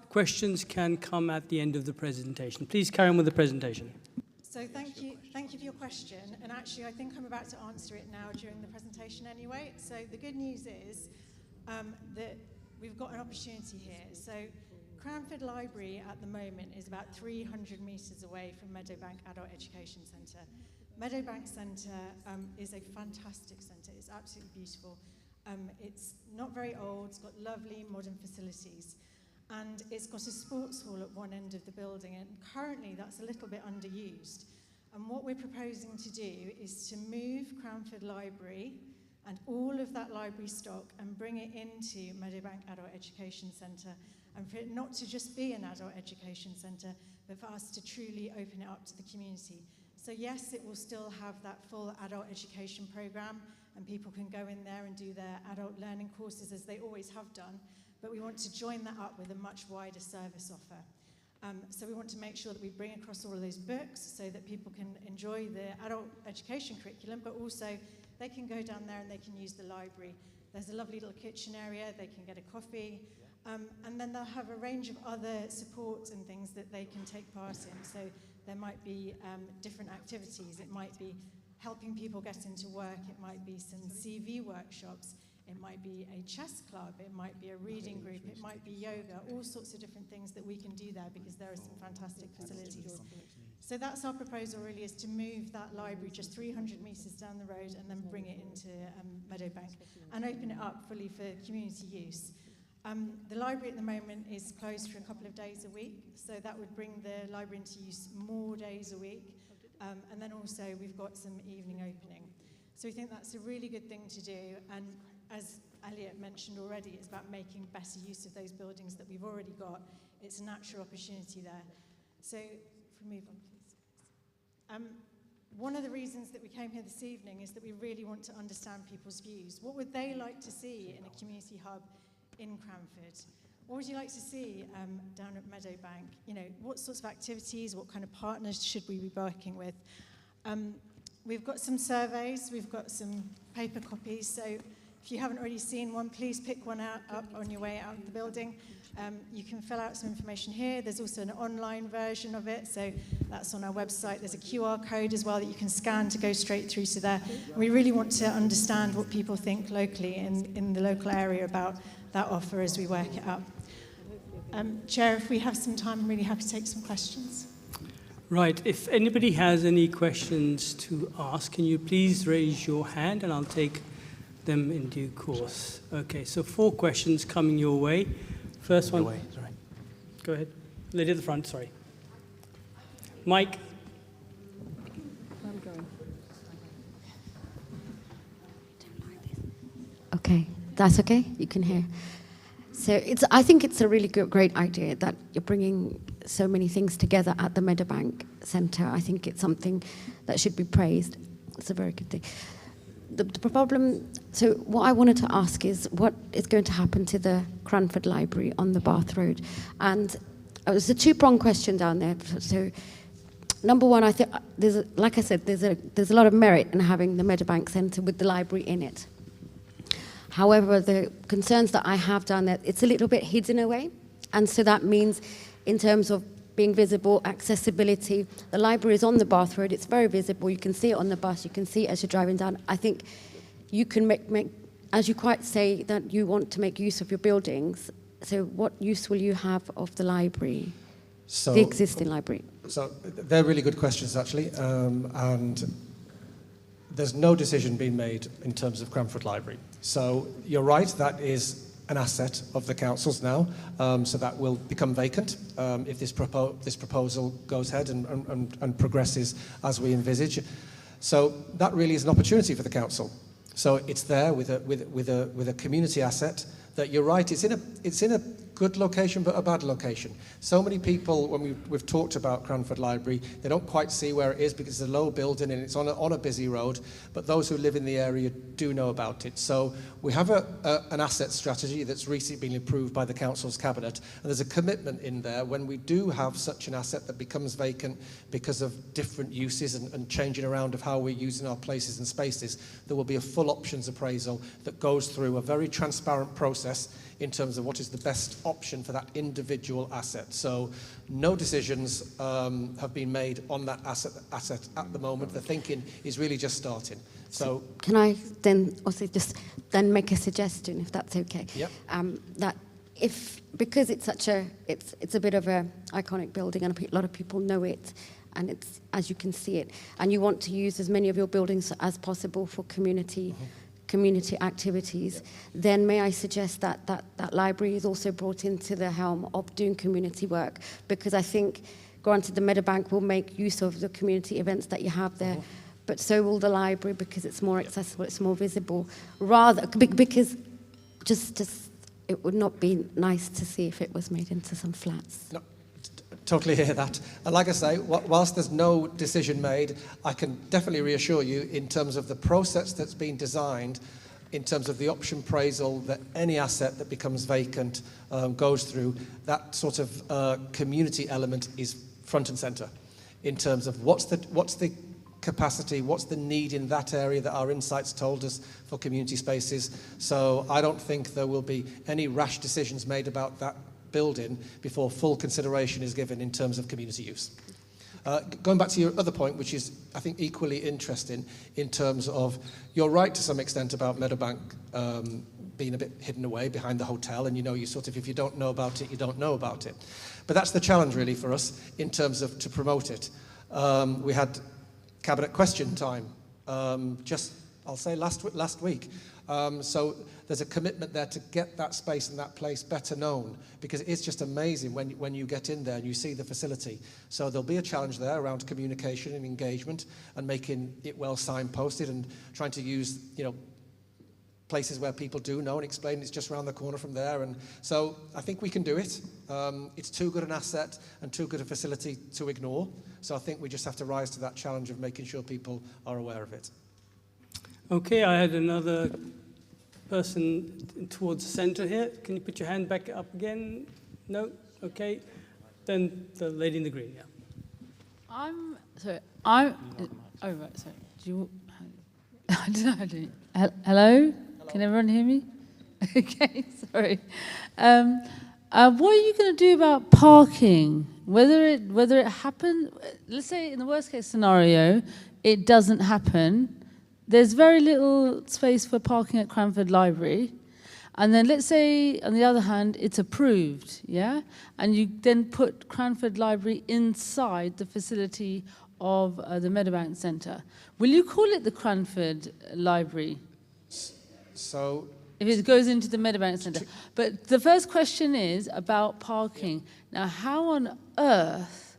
Speaker 1: Questions can come at the end of the presentation. Please carry on with the presentation.
Speaker 16: So thank you for your question. And actually, I think I'm about to answer it now during the presentation anyway. So the good news is that we've got an opportunity here. So Cranford Library at the moment is about 300 metres away from Meadowbank Adult Education Centre. Meadowbank Centre is a fantastic centre. It's absolutely beautiful. It's not very old, it's got lovely modern facilities, and it's got a sports hall at one end of the building, and currently that's a little bit underused. And what we're proposing to do is to move Cranford Library and all of that library stock and bring it into Meadowbank Adult Education Centre, and for it not to just be an adult education centre, but for us to truly open it up to the community. So yes, it will still have that full adult education programme, and people can go in there and do their adult learning courses as they always have done, but we want to join that up with a much wider service offer. So we want to make sure that we bring across all of those books so that people can enjoy the adult education curriculum, but also they can go down there and they can use the library. There's a lovely little kitchen area, they can get a coffee, and then they'll have a range of other supports and things that they can take part in. So there might be different activities. It might be helping people get into work. It might be some CV workshops. It might be a chess club. It might be a reading group. It might be yoga, all sorts of different things that we can do there because there are some fantastic facilities. So that's our proposal really, is to move that library just 300 metres down the road and then bring it into Meadowbank and open it up fully for community use. The library at the moment is closed for a couple of days a week, so that would bring the library into use more days a week. And then also we've got some evening opening. So we think that's a really good thing to do. And as Elliot mentioned already, it's about making better use of those buildings that we've already got. It's a natural opportunity there. So if we move on, please. One of the reasons that we came here this evening is that we really want to understand people's views. What would they like to see in a community hub in Cranford? What would you like to see down at Meadowbank? You know, what sorts of activities, what kind of partners should we be working with? We've got some surveys, we've got some paper copies, so if you haven't already seen one, please pick one up on your way out of the building. You can fill out some information here. There's also an online version of it, so that's on our website. There's a QR code as well that you can scan to go straight through to there. We really want to understand what people think locally in the local area about that offer as we work it up. Chair, if we have some time, I'm really happy to take some questions.
Speaker 1: Right, if anybody has any questions to ask, can you please raise your hand and I'll take them in due course. Okay, so 4 questions coming your way. First one.
Speaker 11: Sorry.
Speaker 1: Go ahead. Lady at the front, sorry. Mike.
Speaker 17: Okay, that's okay? You can hear. So I think it's a really great idea that you're bringing so many things together at the Meadowbank Centre. I think it's something that should be praised. It's a very good thing. The problem, so what I wanted to ask is what is going to happen to the Cranford Library on the Bath Road? And it was a 2-pronged question down there. So number one, I think like I said, there's a lot of merit in having the Meadowbank Centre with the library in it. However, the concerns that I have down there, it's a little bit hidden away. And so that means in terms of being visible, accessibility, the library is on the Bath Road, it's very visible, you can see it on the bus, you can see it as you're driving down. I think you can make as you quite say that you want to make use of your buildings, so what use will you have of the library, the existing library?
Speaker 15: So they're really good questions actually, and there's no decision being made in terms of Cranford Library. So you're right, that is an asset of the councils now, so that will become vacant if this proposal goes ahead and progresses as we envisage. So that really is an opportunity for the council. So it's there with a community asset that you're right, it's in a good location but a bad location. So many people, when we've talked about Cranford Library, they don't quite see where it is because it's a low building and it's on a busy road, but those who live in the area do know about it. So we have an asset strategy that's recently been approved by the council's cabinet, and there's a commitment in there when we do have such an asset that becomes vacant because of different uses and changing around of how we're using our places and spaces, there will be a full options appraisal that goes through a very transparent process in terms of what is the best option for that individual asset. So no decisions have been made on that asset at the moment. The thinking is really just starting. So
Speaker 17: can I then also just then make a suggestion, if that's okay?
Speaker 15: Yep.
Speaker 17: That because it's such it's a bit of a iconic building and a lot of people know it, and it's, as you can see it, and you want to use as many of your buildings as possible for community community activities, then may I suggest that that library is also brought into the helm of doing community work, because I think, granted, the Meadowbank will make use of the community events that you have there, but so will the library, because it's more accessible, it's more visible, rather, because just it would not be nice to see if it was made into some flats.
Speaker 15: No, totally hear that. And like I say, whilst there's no decision made, I can definitely reassure you in terms of the process that's been designed, in terms of the option appraisal, that any asset that becomes vacant goes through, that sort of community element is front and centre in terms of what's the capacity, what's the need in that area that our insights told us for community spaces. So I don't think there will be any rash decisions made about that building before full consideration is given in terms of community use. Going back to your other point, which is, I think, equally interesting in terms of, you're right to some extent about Meadowbank being a bit hidden away behind the hotel, and you sort of, if you don't know about it, you don't know about it. But that's the challenge really for us in terms of to promote it. We had Cabinet question time, I'll say last week. So there's a commitment there to get that space and that place better known, because it is just amazing when you get in there and you see the facility. So there'll be a challenge there around communication and engagement and making it well signposted and trying to use, places where people do know and explain it's just around the corner from there. And so I think we can do it. It's too good an asset and too good a facility to ignore. So I think we just have to rise to that challenge of making sure people are aware of it.
Speaker 1: Okay, I had another person towards the center here. Can you put your hand back up again? No? Okay. Then the lady in the green, yeah.
Speaker 18: Oh, right, sorry. Do you, I don't know how to. Hello? Can everyone hear me? Okay, sorry. What are you going to do about parking? Whether it happens, let's say in the worst case scenario, it doesn't happen. There's very little space for parking at Cranford Library. And then let's say, on the other hand, it's approved, yeah? And you then put Cranford Library inside the facility of the Meadowbank Centre. Will you call it the Cranford Library?
Speaker 15: So,
Speaker 18: if it goes into the Meadowbank Centre. But the first question is about parking. Now, how on earth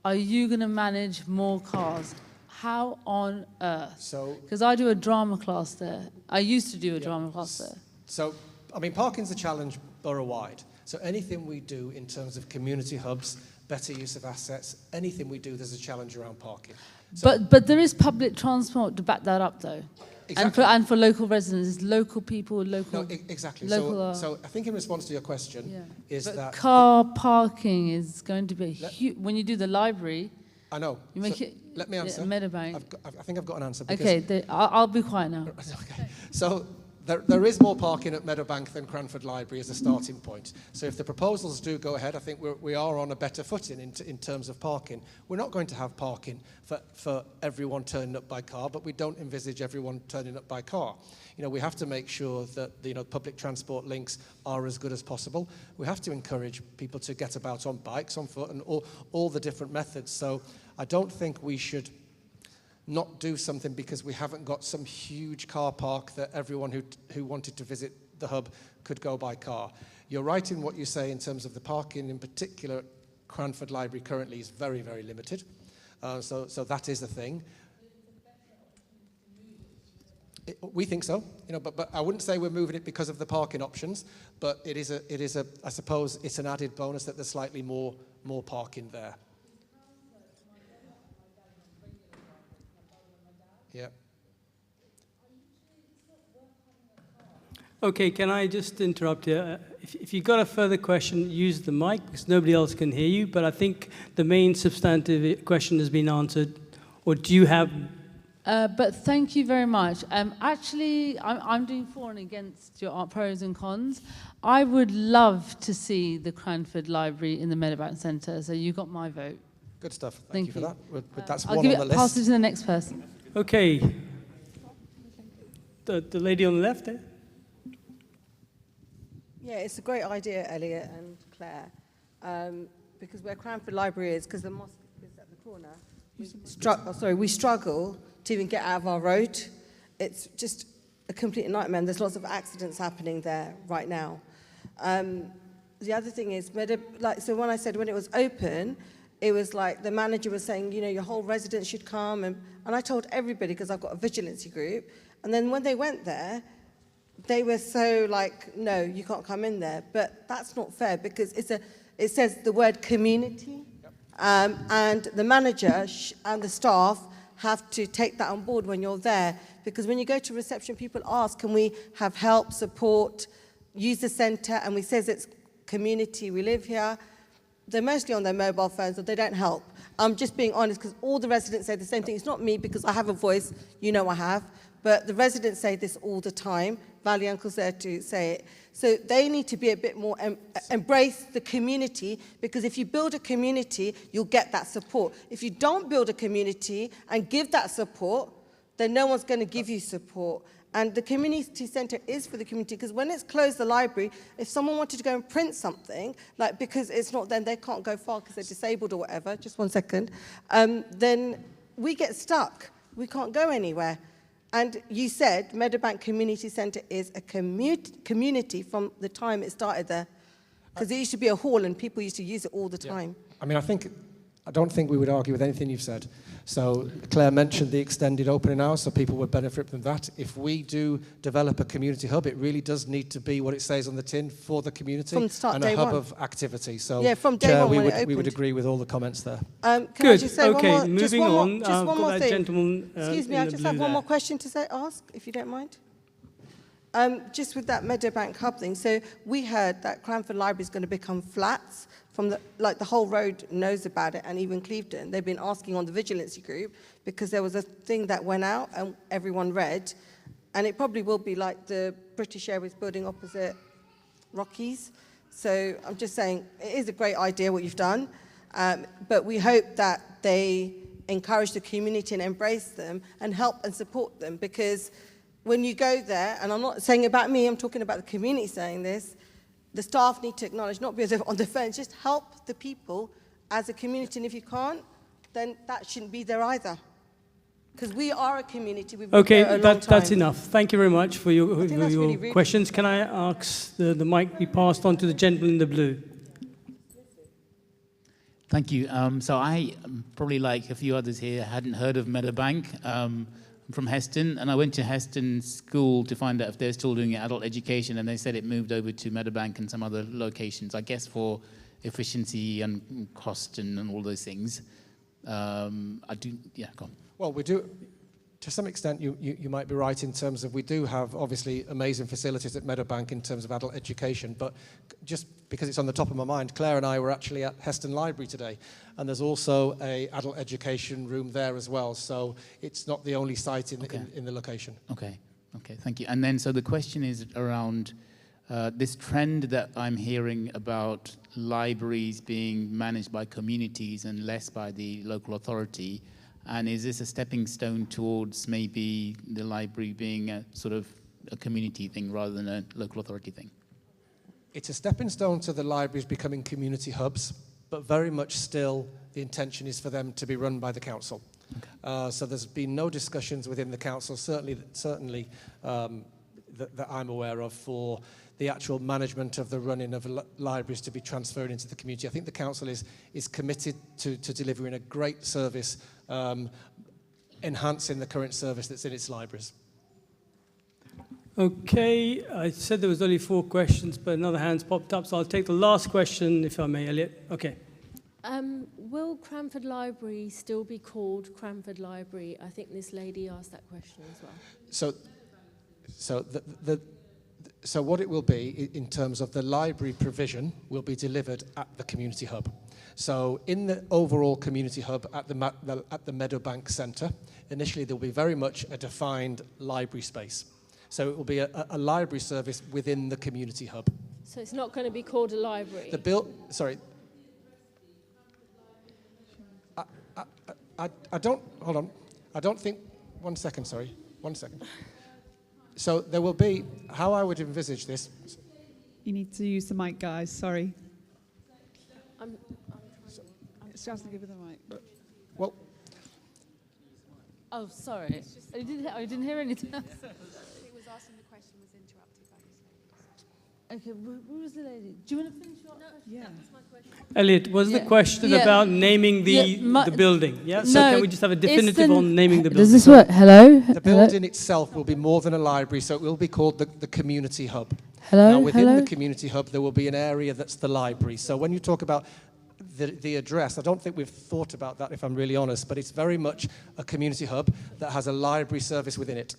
Speaker 18: are you going to manage more cars? How on earth? Because I do a drama class there. I used to do a drama class there.
Speaker 15: So, I mean, parking's a challenge borough-wide. So anything we do in terms of community hubs, better use of assets, anything we do, there's a challenge around parking. So,
Speaker 18: but there is public transport to back that up, though.
Speaker 15: Exactly.
Speaker 18: And for local residents, local people, local...
Speaker 15: No, exactly.
Speaker 18: Local,
Speaker 15: so I think in response to your question is
Speaker 18: but
Speaker 15: that...
Speaker 18: car parking is going to be huge. When you do the library...
Speaker 15: I know.
Speaker 18: You make it...
Speaker 15: Let me answer.
Speaker 18: Meadowbank.
Speaker 15: I think I've got an answer.
Speaker 18: Okay, I'll be quiet now.
Speaker 15: Okay. So there is more parking at Meadowbank than Cranford Library as a starting point. So if the proposals do go ahead, I think we are on a better footing in terms of parking. We're not going to have parking for everyone turning up by car, but we don't envisage everyone turning up by car. We have to make sure that the public transport links are as good as possible. We have to encourage people to get about on bikes, on foot, and all the different methods. So I don't think we should not do something because we haven't got some huge car park that everyone who wanted to visit the hub could go by car. You're right in what you say in terms of the parking, in particular, Cranford Library currently is very, very limited. So that is the thing. We think so, but I wouldn't say we're moving it because of the parking options, but it is a I suppose it's an added bonus that there's slightly more parking there. Yeah.
Speaker 1: Okay, can I just interrupt here? If you've got a further question, use the mic because nobody else can hear you, but I think the main substantive question has been answered. Or do you have...
Speaker 18: But thank you very much. Actually, I'm doing for and against your pros and cons. I would love to see the Cranford Library in the Meadowbank Centre, so you got my vote.
Speaker 15: Good stuff. Thank you for that. That's
Speaker 18: I'll
Speaker 15: one on the list.
Speaker 18: Pass it to the next person.
Speaker 1: Okay. The lady on the left there.
Speaker 19: Yeah, it's a great idea, Elliot and Claire, because where Cranford Library is, because the mosque is at the corner, we struggle to even get out of our road. It's just a complete nightmare, and there's lots of accidents happening there right now. The other thing is, so when I said when it was open, it was like the manager was saying, you know, your whole residence should come, and I told everybody because I've got a vigilancy group, and then when they went there, they were so like, no, you can't come in there. But that's not fair because it says the word community, and the manager and the staff have to take that on board when you're there, because when you go to reception, people ask, can we have help, support, use the centre, and we says it's community, we live here. They're mostly on their mobile phones, so they don't help. I'm just being honest, because all the residents say the same thing. It's not me, because I have a voice, you know I have, but the residents say this all the time. Valley Uncle's there to say it. So they need to be a bit more, embrace the community, because if you build a community, you'll get that support. If you don't build a community and give that support, then no one's going to give you support. And the community centre is for the community, because when it's closed, the library, if someone wanted to go and print something, like because it's not, then they can't go far because they're disabled or whatever, just 1 second, then we get stuck. We can't go anywhere. And you said Meadowbank Community Centre is a community from the time it started there, because it used to be a hall and people used to use it all the time.
Speaker 20: I mean, I don't think we would argue with anything you've said. So Claire mentioned the extended opening hours, so people would benefit from that. If we do develop a community hub, it really does need to be what it says on the tin, for the community,
Speaker 19: From the start,
Speaker 20: and
Speaker 19: day
Speaker 20: a hub
Speaker 19: one.
Speaker 20: of activity. So
Speaker 19: Yeah, from day
Speaker 20: Chair,
Speaker 19: one when it
Speaker 20: we would
Speaker 19: opened.
Speaker 20: agree with all the comments there.
Speaker 19: Can I
Speaker 1: Good.
Speaker 19: just say
Speaker 1: Okay,
Speaker 19: one more,
Speaker 1: moving on.
Speaker 19: Just
Speaker 1: I've
Speaker 19: one
Speaker 1: got
Speaker 19: more
Speaker 1: that
Speaker 19: thing.
Speaker 1: gentleman,
Speaker 19: Excuse me,
Speaker 1: in
Speaker 19: I
Speaker 1: the
Speaker 19: just
Speaker 1: blue
Speaker 19: have one
Speaker 1: there.
Speaker 19: more question to ask, if you don't mind. Just with that Meadowbank hub thing, so we heard that Cranford Library is going to become flats from the whole road knows about it, and even Clevedon. They've been asking on the vigilancy group because there was a thing that went out and everyone read, and it probably will be like the British Airways building opposite Rockies. So I'm just saying it is a great idea what you've done, but we hope that they encourage the community and embrace them and help and support them, because when you go there, and I'm not saying about me, I'm talking about the community saying this, the staff need to acknowledge, not be on the fence, just help the people as a community. And if you can't, then that shouldn't be there either. Because we are a community. We've
Speaker 1: Okay,
Speaker 19: been there a long time.
Speaker 1: that's enough. Thank you very much for your
Speaker 19: really rude.
Speaker 1: questions. Can I ask the mic be passed on to the gentleman in the blue?
Speaker 21: Thank you. So I, probably like a few others here, hadn't heard of Meadowbank. I'm from Heston, and I went to Heston School to find out if they're still doing adult education, and they said it moved over to Meadowbank and some other locations, I guess for efficiency and cost and all those things. Go on.
Speaker 20: Well, we do, to some extent, you might be right in terms of we do have, obviously, amazing facilities at Meadowbank in terms of adult education, but just because it's on the top of my mind, Claire and I were actually at Heston Library today, and there's also an adult education room there as well, so it's not the only site in the location.
Speaker 21: Okay, thank you. And then, so the question is around this trend that I'm hearing about libraries being managed by communities and less by the local authority. And is this a stepping stone towards maybe the library being a sort of a community thing rather than a local authority thing?
Speaker 20: It's a stepping stone to the libraries becoming community hubs, but very much still the intention is for them to be run by the council. Okay. So there's been no discussions within the council, certainly that I'm aware of, for the actual management of the running of libraries to be transferred into the community. I think the council is committed to delivering a great service, enhancing the current service that's in its libraries.
Speaker 1: Okay, I said there was only 4 questions, but another hand's popped up, so I'll take the last question, if I may, Elliot. Okay.
Speaker 22: Will Cranford Library still be called Cranford Library? I think this lady asked that question as well.
Speaker 20: So what it will be in terms of the library provision will be delivered at the community hub. So in the overall community hub at the Meadowbank Centre, initially there will be very much a defined library space. So it will be a library service within the community hub.
Speaker 22: So it's not going to be called a library?
Speaker 20: I don't think, 1 second, sorry, 1 second. So there will be, how I would envisage this.
Speaker 13: You need to use the mic, guys, sorry. She has to give her the mic.
Speaker 20: Well.
Speaker 18: Oh, sorry. I didn't hear anything else.
Speaker 16: asking the question was interrupted by this lady.
Speaker 18: Okay, who was the lady? Do you want to finish your question?
Speaker 16: Yeah. That was my question.
Speaker 1: Elliot, was the question about naming the building? Yeah. So can we just have a definitive on naming the building?
Speaker 18: Does this work? Hello?
Speaker 20: The building itself will be more than a library, so it will be called the community hub.
Speaker 18: Hello?
Speaker 20: Now, within
Speaker 18: Hello?
Speaker 20: the community hub, there will be an area that's the library. So when you talk about the address, I don't think we've thought about that, if I'm really honest, but it's very much a community hub that has a library service within it.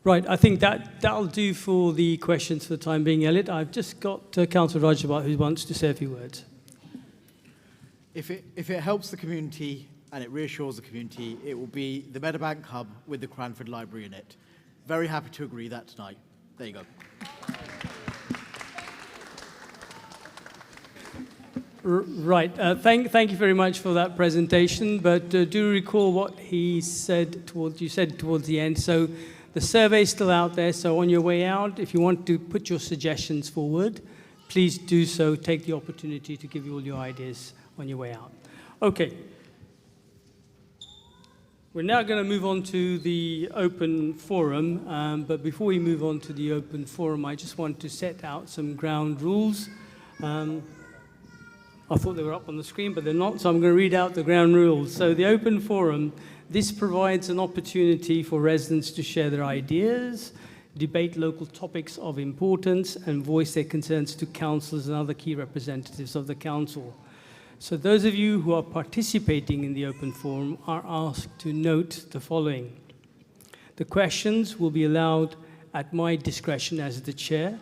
Speaker 1: Right, I think that'll do for the questions for the time being, Elliot. I've just got Councillor Rajabat who wants to say a few words.
Speaker 2: If it helps the community and it reassures the community, it will be the Meadowbank Hub with the Cranford Library in it. Very happy to agree that tonight. There you go.
Speaker 1: Right, thank you very much for that presentation, but do recall what you said towards the end. So the survey is still out there, so on your way out, if you want to put your suggestions forward, please do so. Take the opportunity to give you all your ideas on your way out. Okay. We're now going to move on to the open forum, but before we move on to the open forum, I just want to set out some ground rules. I thought they were up on the screen, but they're not, so I'm going to read out the ground rules. So the open forum, this provides an opportunity for residents to share their ideas, debate local topics of importance, and voice their concerns to councillors and other key representatives of the council. So those of you who are participating in the open forum are asked to note the following. The questions will be allowed at my discretion as the chair,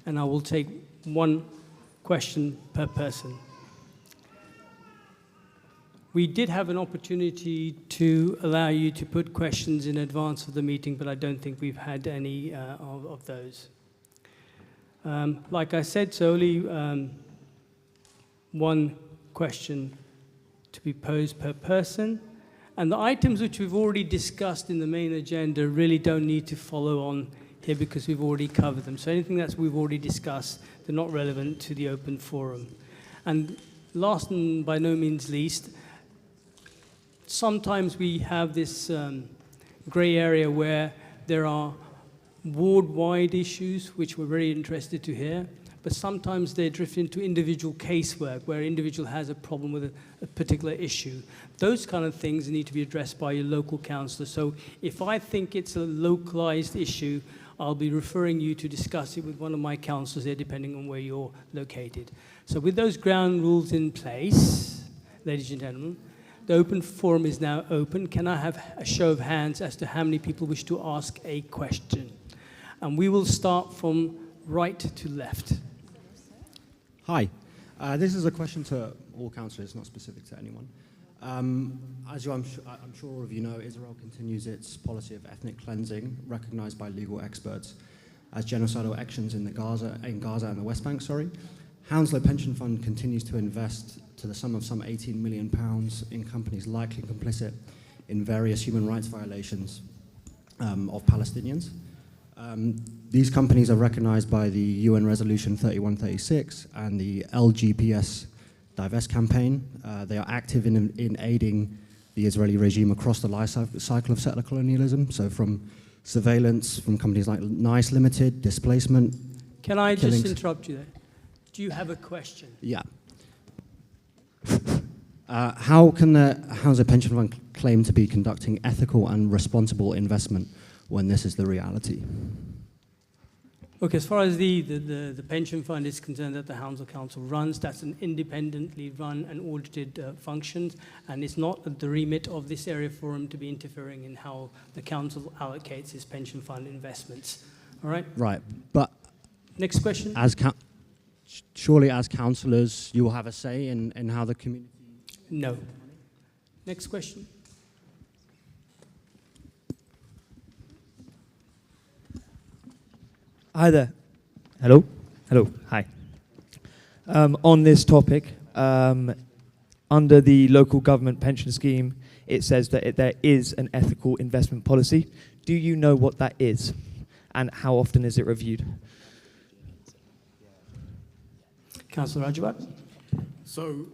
Speaker 1: and I will take one question per person. We did have an opportunity to allow you to put questions in advance of the meeting, but I don't think we've had any of those. Like I said, so only one question to be posed per person. And the items which we've already discussed in the main agenda really don't need to follow on here because we've already covered them. So anything that we've already discussed, they're not relevant to the open forum. And last and by no means least, sometimes we have this grey area where there are ward-wide issues, which we're very interested to hear, but sometimes they drift into individual casework where an individual has a problem with a particular issue. Those kind of things need to be addressed by your local councillor. So if I think it's a localized issue, I'll be referring you to discuss it with one of my councillors there, depending on where you're located. So with those ground rules in place, ladies and gentlemen, the open forum is now open. Can I have a show of hands as to how many people wish to ask a question? And we will start from right to left.
Speaker 5: Hi. This is a question to all councillors, not specific to anyone. As I'm sure all of you know, Israel continues its policy of ethnic cleansing, recognized by legal experts as genocidal actions in Gaza and the West Bank. Hounslow Pension Fund continues to invest to the sum of some £18 million in companies likely complicit in various human rights violations of Palestinians. These companies are recognized by the UN Resolution 3136 and the LGPS Divest campaign. They are active in aiding the Israeli regime across the life cycle of settler colonialism, so from surveillance from companies like NICE Limited, displacement.
Speaker 1: Can I
Speaker 5: killings.
Speaker 1: just interrupt you there? Do you have a question?
Speaker 5: Yeah. How can the Hounslow Pension Fund claim to be conducting ethical and responsible investment when this is the reality?
Speaker 1: Okay, as far as the pension fund is concerned that the Hounslow Council runs, that's an independently run and audited function, and it's not the remit of this area forum to be interfering in how the council allocates its pension fund investments. All right?
Speaker 5: Right, but
Speaker 1: next question.
Speaker 5: Surely as councillors, you will have a say in how the community...
Speaker 1: No. Next question.
Speaker 10: Hi there. Hello. Hello. Hi. On this topic, under the local government pension scheme, it says that there is an ethical investment policy. Do you know what that is, and how often is it reviewed?
Speaker 1: Councillor Rajabat.
Speaker 2: So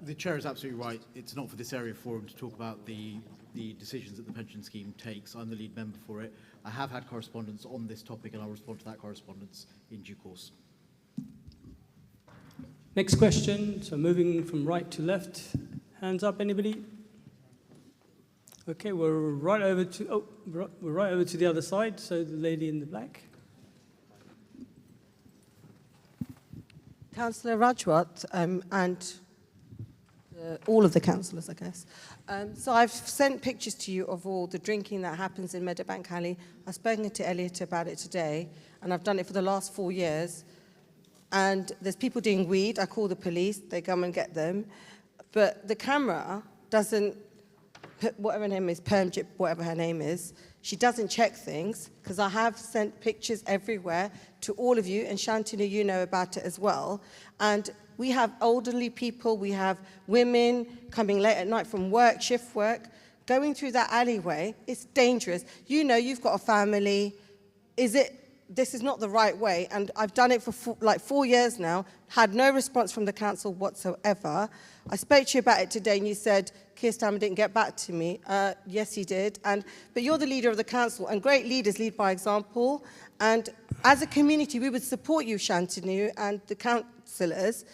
Speaker 2: The Chair is absolutely right. It's not for this area forum to talk about the decisions that the pension scheme takes. I'm the lead member for it. I have had correspondence on this topic, and I'll respond to that correspondence in due course.
Speaker 1: Next question. So moving from right to left. Hands up, anybody? Okay, we're right over to the other side. So the lady in the black.
Speaker 19: Councillor Rajwat and all of the councillors, I guess. So I've sent pictures to you of all the drinking that happens in Meadowbank Alley. I've spoken to Elliot about it today, and I've done it for the last 4 years. And there's people doing weed. I call the police. They come and get them. But the camera doesn't, whatever her name is, Permjip, whatever her name is, she doesn't check things, because I have sent pictures everywhere to all of you, and Shantanu, you know about it as well. And we have elderly people, we have women coming late at night from work, shift work, going through that alleyway. It's dangerous. You know, you've got a family. This is not the right way, and I've done it for like 4 years now, had no response from the council whatsoever. I spoke to you about it today, and you said, Keir Starmer didn't get back to me. Yes, he did. But you're the leader of the council, and great leaders lead by example. And as a community, we would support you, Shantanu, and the councillors.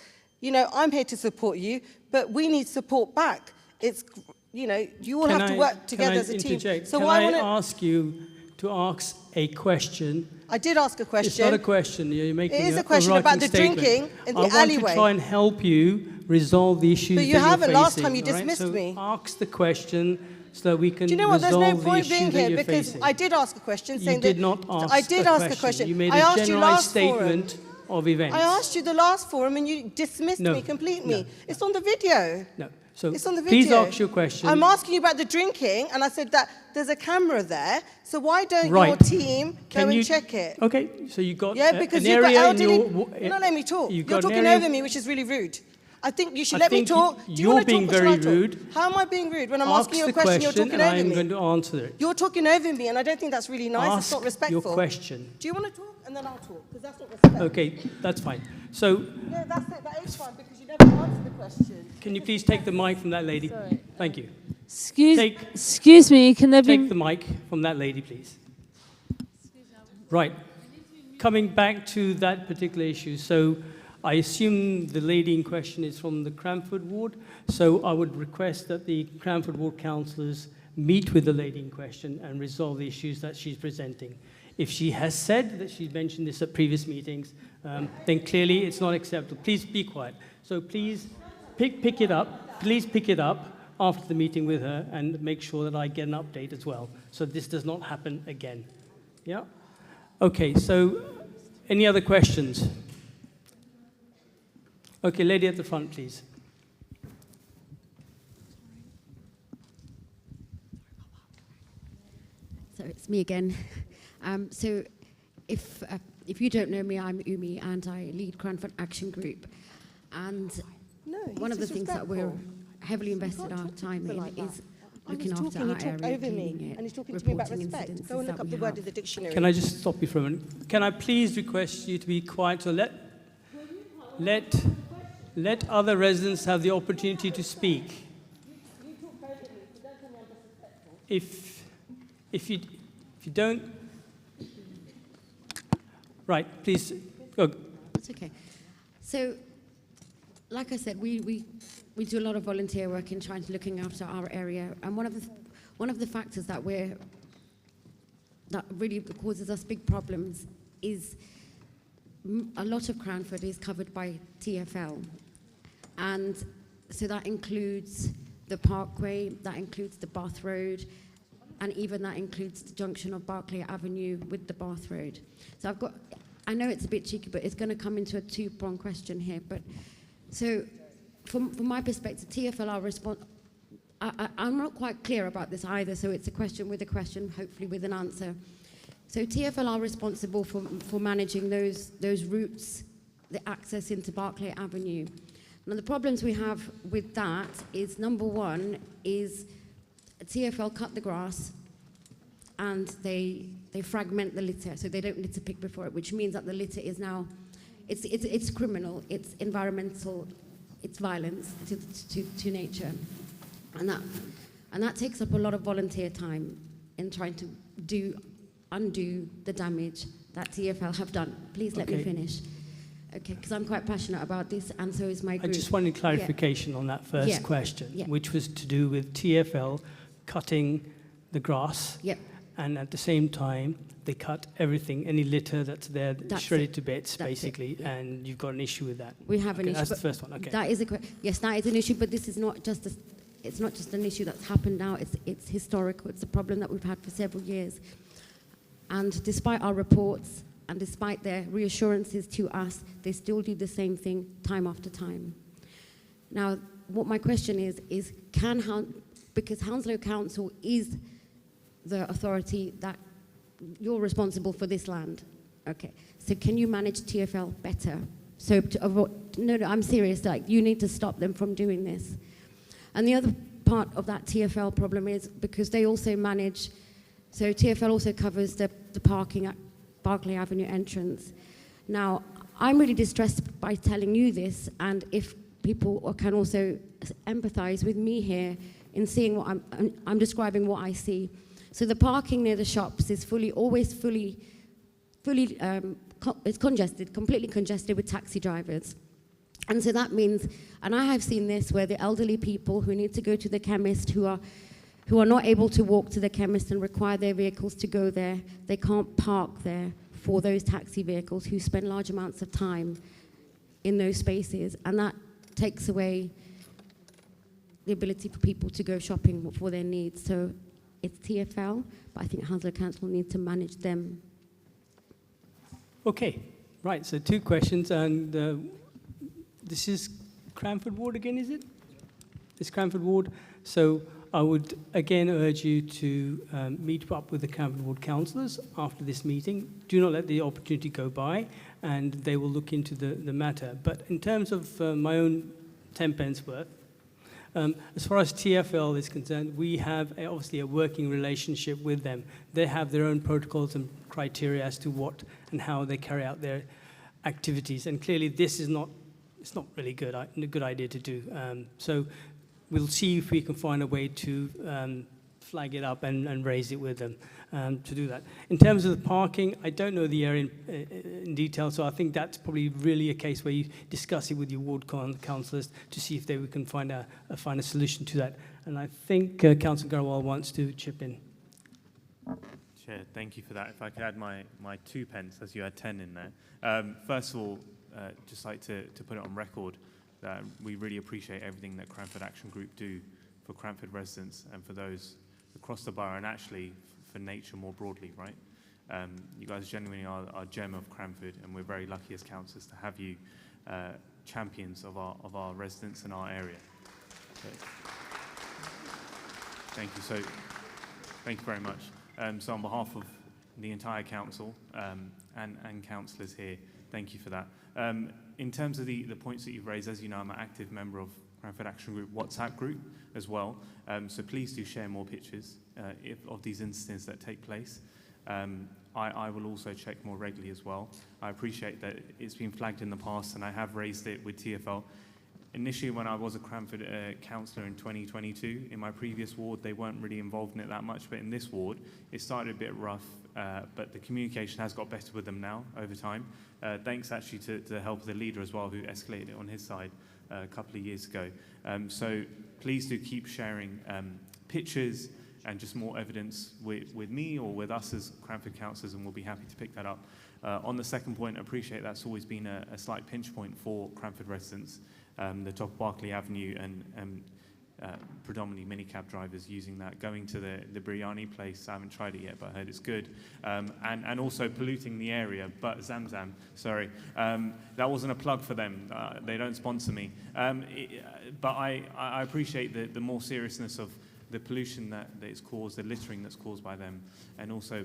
Speaker 19: You know, I'm here to support you, but we need support back. It's, you know, you all have to work together as a team.
Speaker 1: So can I ask you to ask a question?
Speaker 19: I did ask a question.
Speaker 1: It's not a question. You're making
Speaker 19: it is a question about the drinking in the alleyway.
Speaker 1: I want to try and help you resolve the issues that you're facing.
Speaker 19: But you haven't. Last time you dismissed me.
Speaker 1: Ask the question so that we can
Speaker 19: resolve the issue that you're facing. Do you know what? There's no point being here because I did ask a question saying that...
Speaker 1: You did not ask
Speaker 19: I did ask a question.
Speaker 1: You made a generalized statement of events.
Speaker 19: I asked you the last forum and you dismissed me completely. No. It's on the video.
Speaker 1: No. So
Speaker 19: it's on the video.
Speaker 1: Please ask your question.
Speaker 19: I'm asking you about the drinking, and I said that there's a camera there, so why don't your team go and check it?
Speaker 1: Okay, so you got
Speaker 19: because
Speaker 1: an
Speaker 19: you've got
Speaker 1: area
Speaker 19: elderly...
Speaker 1: You're
Speaker 19: not letting me talk. You're talking over me, which is really rude. I think you should let me talk.
Speaker 1: You're being very rude.
Speaker 19: How am I being rude? When I'm asking you a question, you're talking over me.
Speaker 1: I'm going to answer it.
Speaker 19: You're talking over me, and I don't think that's really nice. It's not respectful.
Speaker 1: Ask your question.
Speaker 19: Do you want to talk? And then I'll talk, because that's not respectful.
Speaker 1: Okay, that's fine. So...
Speaker 19: Yeah, that's it. That is fine, because you never answered the question.
Speaker 1: Can you please take the mic from that lady?
Speaker 22: Sorry.
Speaker 1: Thank you.
Speaker 22: Excuse me, can there be...
Speaker 1: Take the mic from that lady, please. Right. Coming back to that particular issue, so I assume the lady in question is from the Cranford ward, so I would request that the Cranford ward councillors meet with the lady in question and resolve the issues that she's presenting. If she has said that she's mentioned this at previous meetings, then clearly it's not acceptable. Please be quiet. So please pick it up. Please pick it up after the meeting with her and make sure that I get an update as well, so this does not happen again. Yeah? Okay, so any other questions? Okay, lady at the front, please.
Speaker 17: So it's me again. So if you don't know me, I'm Umi, and I lead Cranford Action Group. And one of the things that we're heavily invested our time in is looking after our area, cleaning it,
Speaker 19: and he's talking to me about respect. Go and look up the word in the dictionary.
Speaker 1: Can I just stop you for a minute? Can I please request you to be quiet, so let other residents have the opportunity to speak. If you don't, right? Please go.
Speaker 17: It's okay. So, like I said, we do a lot of volunteer work in trying to looking after our area, and one of the factors that really causes us big problems is a lot of Cranford is covered by TfL, and so that includes the Parkway, that includes the Bath Road, and even that includes the junction of Barclay Avenue with the Bath Road. So I know it's a bit cheeky, but it's going to come into a two-pronged question here. But so, from my perspective, TfL are responsible. I'm not quite clear about this either, so it's a question with a question, hopefully with an answer. So TfL are responsible for managing those routes, the access into Barclay Avenue. Now the problems we have with that is, number one, is TfL cut the grass and they fragment the litter, so they don't litter pick before it, which means that the litter is now, it's criminal, it's environmental it's violence to nature. And that takes up a lot of volunteer time in trying to undo the damage that TfL have done. Please let me finish. Okay, because I'm quite passionate about this, and so is my group.
Speaker 1: I just wanted clarification on that first question, which was to do with TfL cutting the grass, and at the same time, they cut everything, any litter that's there, shredded to bits, basically, and you've got an issue with that.
Speaker 17: We have an issue.
Speaker 1: That's the first one, okay.
Speaker 17: That is yes, that is an issue, but this is not just it's not just an issue that's happened now, it's historical. It's a problem that we've had for several years. And despite our reports, and despite their reassurances to us, they still do the same thing time after time. Now, what my question is because Hounslow Council is the authority that you're responsible for this land. Okay, so can you manage TfL better? So to avoid, no, I'm serious, like you need to stop them from doing this. And the other part of that TfL problem is because they also manage, so TfL also covers the parking at Barclay Avenue entrance. Now, I'm really distressed by telling you this, and if people can also empathize with me here in seeing what I'm describing what I see. So the parking near the shops is always fully, it's congested, completely congested with taxi drivers. And so that means, and I have seen this where the elderly people who need to go to the chemist, who are not able to walk to the chemist and require their vehicles to go there, they can't park there for those taxi vehicles who spend large amounts of time in those spaces. And that takes away the ability for people to go shopping for their needs. So it's TfL, but I think Hounslow Council need to manage them.
Speaker 1: Okay, right, so 2 questions, and this is Cranford Ward again, is it? It's Cranford Ward. So I would again urge you to meet up with the Cranford Ward councillors after this meeting. Do not let the opportunity go by, and they will look into the matter. But in terms of my own 10 pence worth, as far as TfL is concerned, we have obviously a working relationship with them. They have their own protocols and criteria as to what and how they carry out their activities. And clearly this is not really a good idea to do. So we'll see if we can find a way to flag it up and raise it with them to do that. In terms of the parking, I don't know the area in detail, so I think that's probably really a case where you discuss it with your ward councillors to see if we can find a solution to that. And I think Councillor Garwal wants to chip in.
Speaker 6: Chair, thank you for that. If I could add my 2 pence, as you had 10 in there. First of all, just like to put it on record that we really appreciate everything that Cranford Action Group do for Cranford residents and for those across the borough, and actually for nature more broadly, right? You guys genuinely are a gem of Cranford, and we're very lucky as councillors to have you champions of our residents in our area. So, thank you. So, thank you very much. So on behalf of the entire council and councillors here, thank you for that. In terms of the points that you've raised, as you know, I'm an active member of Cranford Action Group WhatsApp group as well. So please do share more pictures of these incidents that take place. I will also check more regularly as well. I appreciate that it's been flagged in the past, and I have raised it with TfL. Initially, when I was a Cranford councillor in 2022, in my previous ward, they weren't really involved in it that much, but in this ward, it started a bit rough, but the communication has got better with them now over time. Thanks actually to the help of the leader as well, who escalated it on his side a couple of years ago. So please do keep sharing pictures and just more evidence with me or with us as Cranford councillors, and we'll be happy to pick that up. On the second point, I appreciate that's always been a slight pinch point for Cranford residents. The top Barclay Avenue and predominantly minicab drivers using that, going to the biryani place. I haven't tried it yet, but I heard it's good. And also polluting the area, but Zamzam, sorry. That wasn't a plug for them. They don't sponsor me. But I appreciate the more seriousness of the pollution that is caused, the littering that's caused by them, and also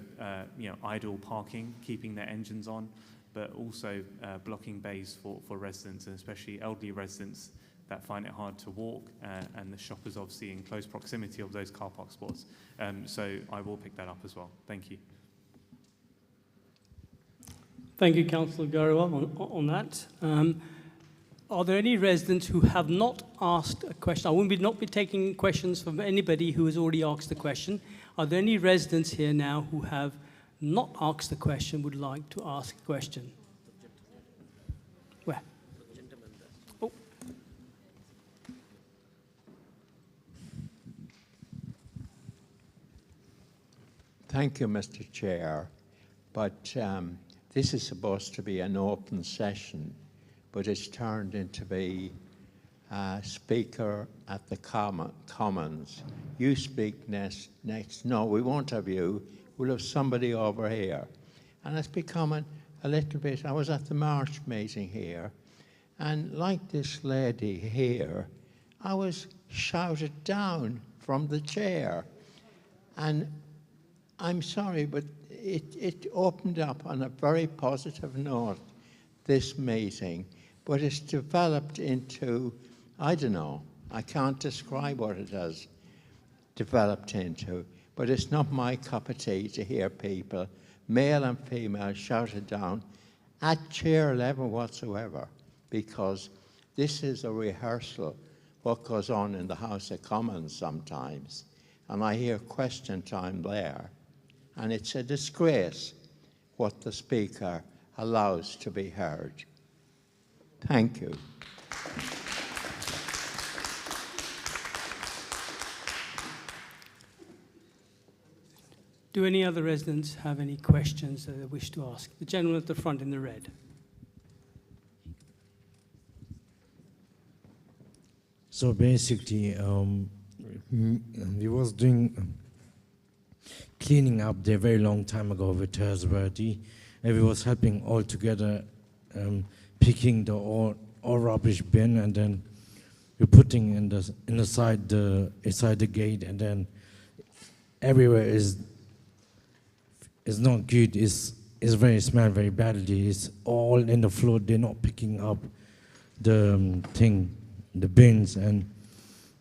Speaker 6: idle parking, keeping their engines on, but also blocking bays for residents, and especially elderly residents that find it hard to walk, and the shoppers obviously in close proximity of those car park spots. So I will pick that up as well. Thank you.
Speaker 1: Thank you, Councillor Garwal, on that. Are there any residents who have not asked a question? I will not be taking questions from anybody who has already asked the question. Are there any residents here now who have not asked the question, would like to ask a question? Where? Oh.
Speaker 9: Thank you, Mr. Chair. But this is supposed to be an open session, but it's turned into be a speaker at the Commons. You speak next. No, we won't have you. We'll have somebody over here. And it's becoming a little bit, I was at the March meeting here, and like this lady here, I was shouted down from the chair. And I'm sorry, but it opened up on a very positive note, this meeting, but it's developed into, I don't know, I can't describe what it has developed into, but it's not my cup of tea to hear people, male and female, shouted down at chair level whatsoever, because this is a rehearsal what goes on in the House of Commons sometimes, and I hear question time there. And it's a disgrace what the Speaker allows to be heard. Thank you.
Speaker 1: Do any other residents have any questions that they wish to ask? The gentleman at the front in the red.
Speaker 12: So basically, we was doing cleaning up there a very long time ago with Tersberty, and we was helping all together, picking the all rubbish bin, and then we're putting inside the gate, and then everywhere is not good. It's very smell very badly. It's all in the floor. They're not picking up the the bins, and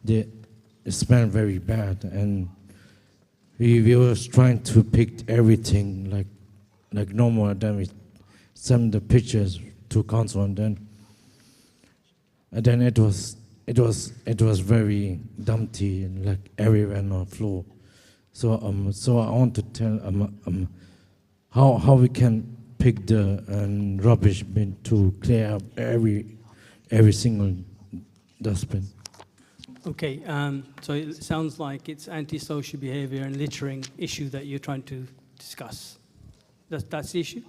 Speaker 12: they smell very bad. And we was trying to pick everything like normal, and then we send the pictures to council, and then it was very dumpty and like everywhere on the floor. So I want to tell how we can pick the rubbish bin to clear up every single dustbin.
Speaker 1: Okay, so it sounds like it's antisocial behavior and littering issue that you're trying to discuss. That's the issue?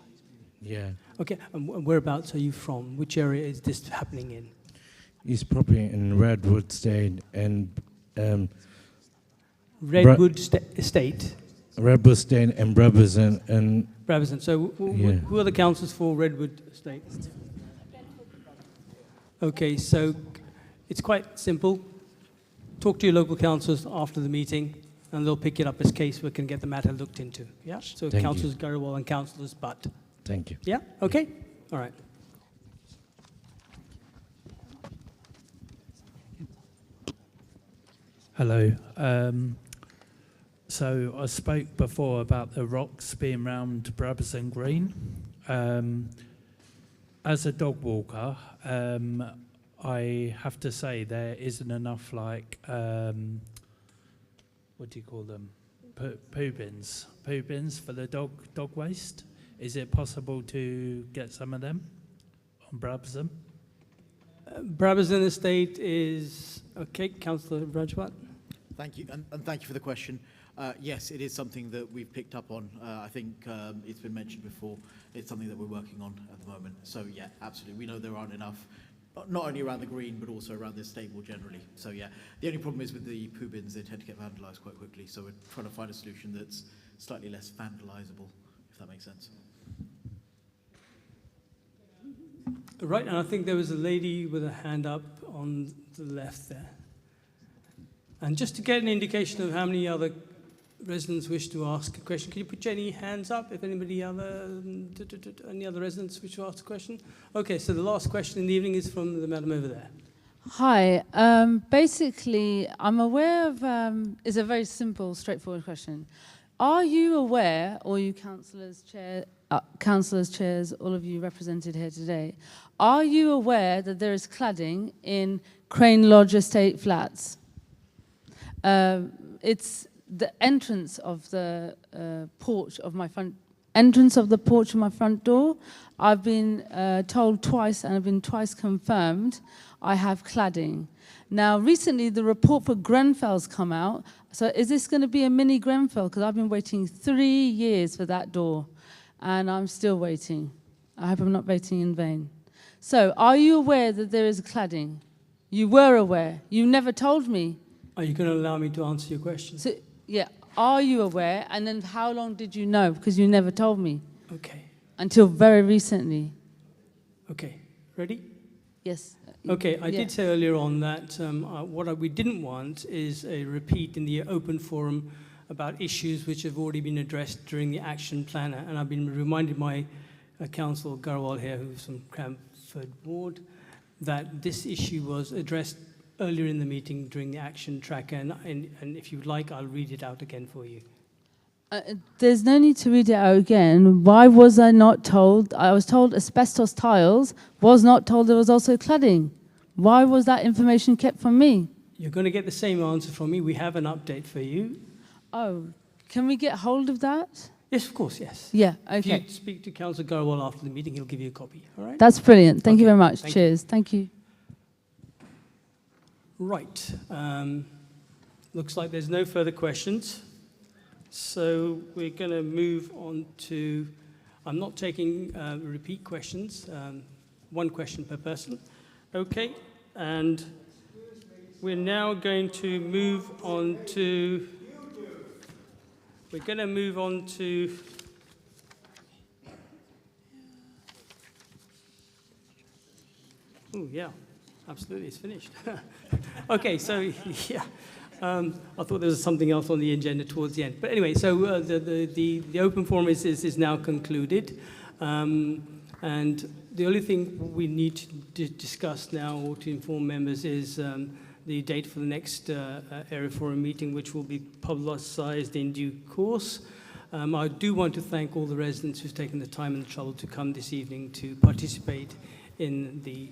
Speaker 12: Yeah.
Speaker 1: Okay, and whereabouts are you from? Which area is this happening in?
Speaker 12: It's probably in Redwood State and
Speaker 1: Redwood Estate?
Speaker 12: Redwood State and Brabazon and
Speaker 1: Brabazon. So who are the councillors for Redwood Estate? Okay, so it's quite simple. Talk to your local councillors after the meeting, and they'll pick it up as case we can get the matter looked into. Yeah. So councillors Garrawal and councillors Butt.
Speaker 12: Thank you.
Speaker 1: Yeah. Okay. All right.
Speaker 23: Hello. So I spoke before about the rocks being round Brabazon Green. As a dog walker, I have to say there isn't enough what do you call them? Poo bins for the dog waste. Is it possible to get some of them on Brabazon?
Speaker 1: Brabazon Estate is okay. Councillor Rajwat.
Speaker 2: Thank you, and thank you for the question. Yes, it is something that we've picked up on. I think it's been mentioned before. It's something that we're working on at the moment. So yeah, absolutely. We know there aren't enough, not only around the green, but also around the estate more generally. So yeah, the only problem is with the poo bins, they tend to get vandalised quite quickly. So we're trying to find a solution that's slightly less vandalisable, if that makes sense.
Speaker 1: Right, and I think there was a lady with a hand up on the left there. And just to get an indication of how many other residents wish to ask a question, can you put any hands up if any other residents wish to ask a question? Okay, so the last question in the evening is from the madam over there.
Speaker 18: Hi. Basically, I'm aware of, it's a very simple, straightforward question. Are you aware, all you councillors, chairs, all of you represented here today, are you aware that there is cladding in Crane Lodge Estate flats? It's the entrance of the porch of my front door. I've been told twice, and I've been twice confirmed, I have cladding. Now, recently, the report for Grenfell's come out. So is this going to be a mini Grenfell? Because I've been waiting 3 years for that door, and I'm still waiting. I hope I'm not waiting in vain. So are you aware that there is cladding? You were aware. You never told me.
Speaker 1: Are you going to allow me to answer your question?
Speaker 18: So, yeah, are you aware? And then how long did you know? Because you never told me.
Speaker 1: Okay.
Speaker 18: Until very recently.
Speaker 1: Okay. Ready?
Speaker 18: Yes.
Speaker 1: Okay, I did say earlier on that what we didn't want is a repeat in the open forum about issues which have already been addressed during the action planner. And I've been reminded by Councillor Garwal here, who's from Cranford Ward, that this issue was addressed earlier in the meeting during the action tracker. And if you'd like, I'll read it out again for you.
Speaker 18: There's no need to read it out again. Why was I not told? I was told asbestos tiles, was not told there was also cladding. Why was that information kept from me?
Speaker 1: You're going to get the same answer from me. We have an update for you.
Speaker 18: Oh, can we get hold of that?
Speaker 1: Yes, of course, yes.
Speaker 18: Yeah, okay.
Speaker 1: If you speak to Councillor Garwal after the meeting, he'll give you a copy, all right?
Speaker 18: That's brilliant. Thank you very much.
Speaker 1: Thank
Speaker 18: Cheers.
Speaker 1: you.
Speaker 18: Thank you.
Speaker 1: Right. Looks like there's no further questions. So we're going to move on to, I'm not taking repeat questions, one question per person. Okay, and we're now going to move on to, oh yeah, absolutely, it's finished. Okay, so yeah. I thought there was something else on the agenda towards the end. But anyway, so the open forum is now concluded. And the only thing we need to discuss now or to inform members is the date for the next area forum meeting, which will be publicized in due course. I do want to thank all the residents who've taken the time and the trouble to come this evening to participate in the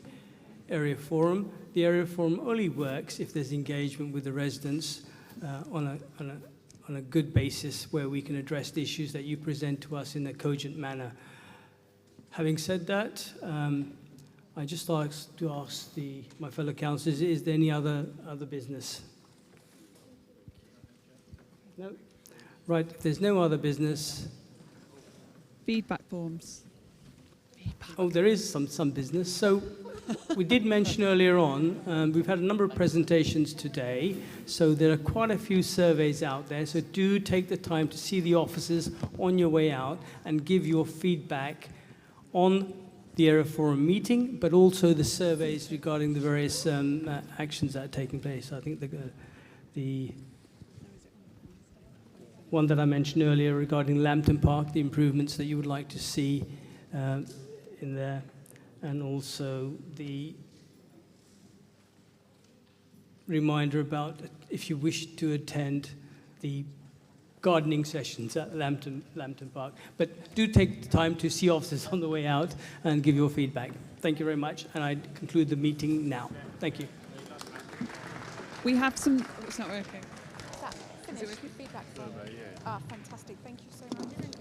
Speaker 1: area forum. The area forum only works if there's engagement with the residents on a good basis where we can address the issues that you present to us in a cogent manner. Having said that, I just like to ask my fellow councillors, is there any other business? No? Right, if there's no other business.
Speaker 13: Feedback forms.
Speaker 1: Oh, there is some business. So we did mention earlier on, we've had a number of presentations today, so there are quite a few surveys out there, so do take the time to see the officers on your way out and give your feedback on the area forum meeting, but also the surveys regarding the various actions that are taking place. I think the one that I mentioned earlier regarding Lambton Park, the improvements that you would like to see in there, and also the reminder about if you wish to attend the gardening sessions at Lambton Park. But do take the time to see officers on the way out and give your feedback. Thank you very much, and I conclude the meeting now. Thank you.
Speaker 13: We have some... It's not working.
Speaker 3: Is that finished? Feedback from... Ah, fantastic. Thank you so much.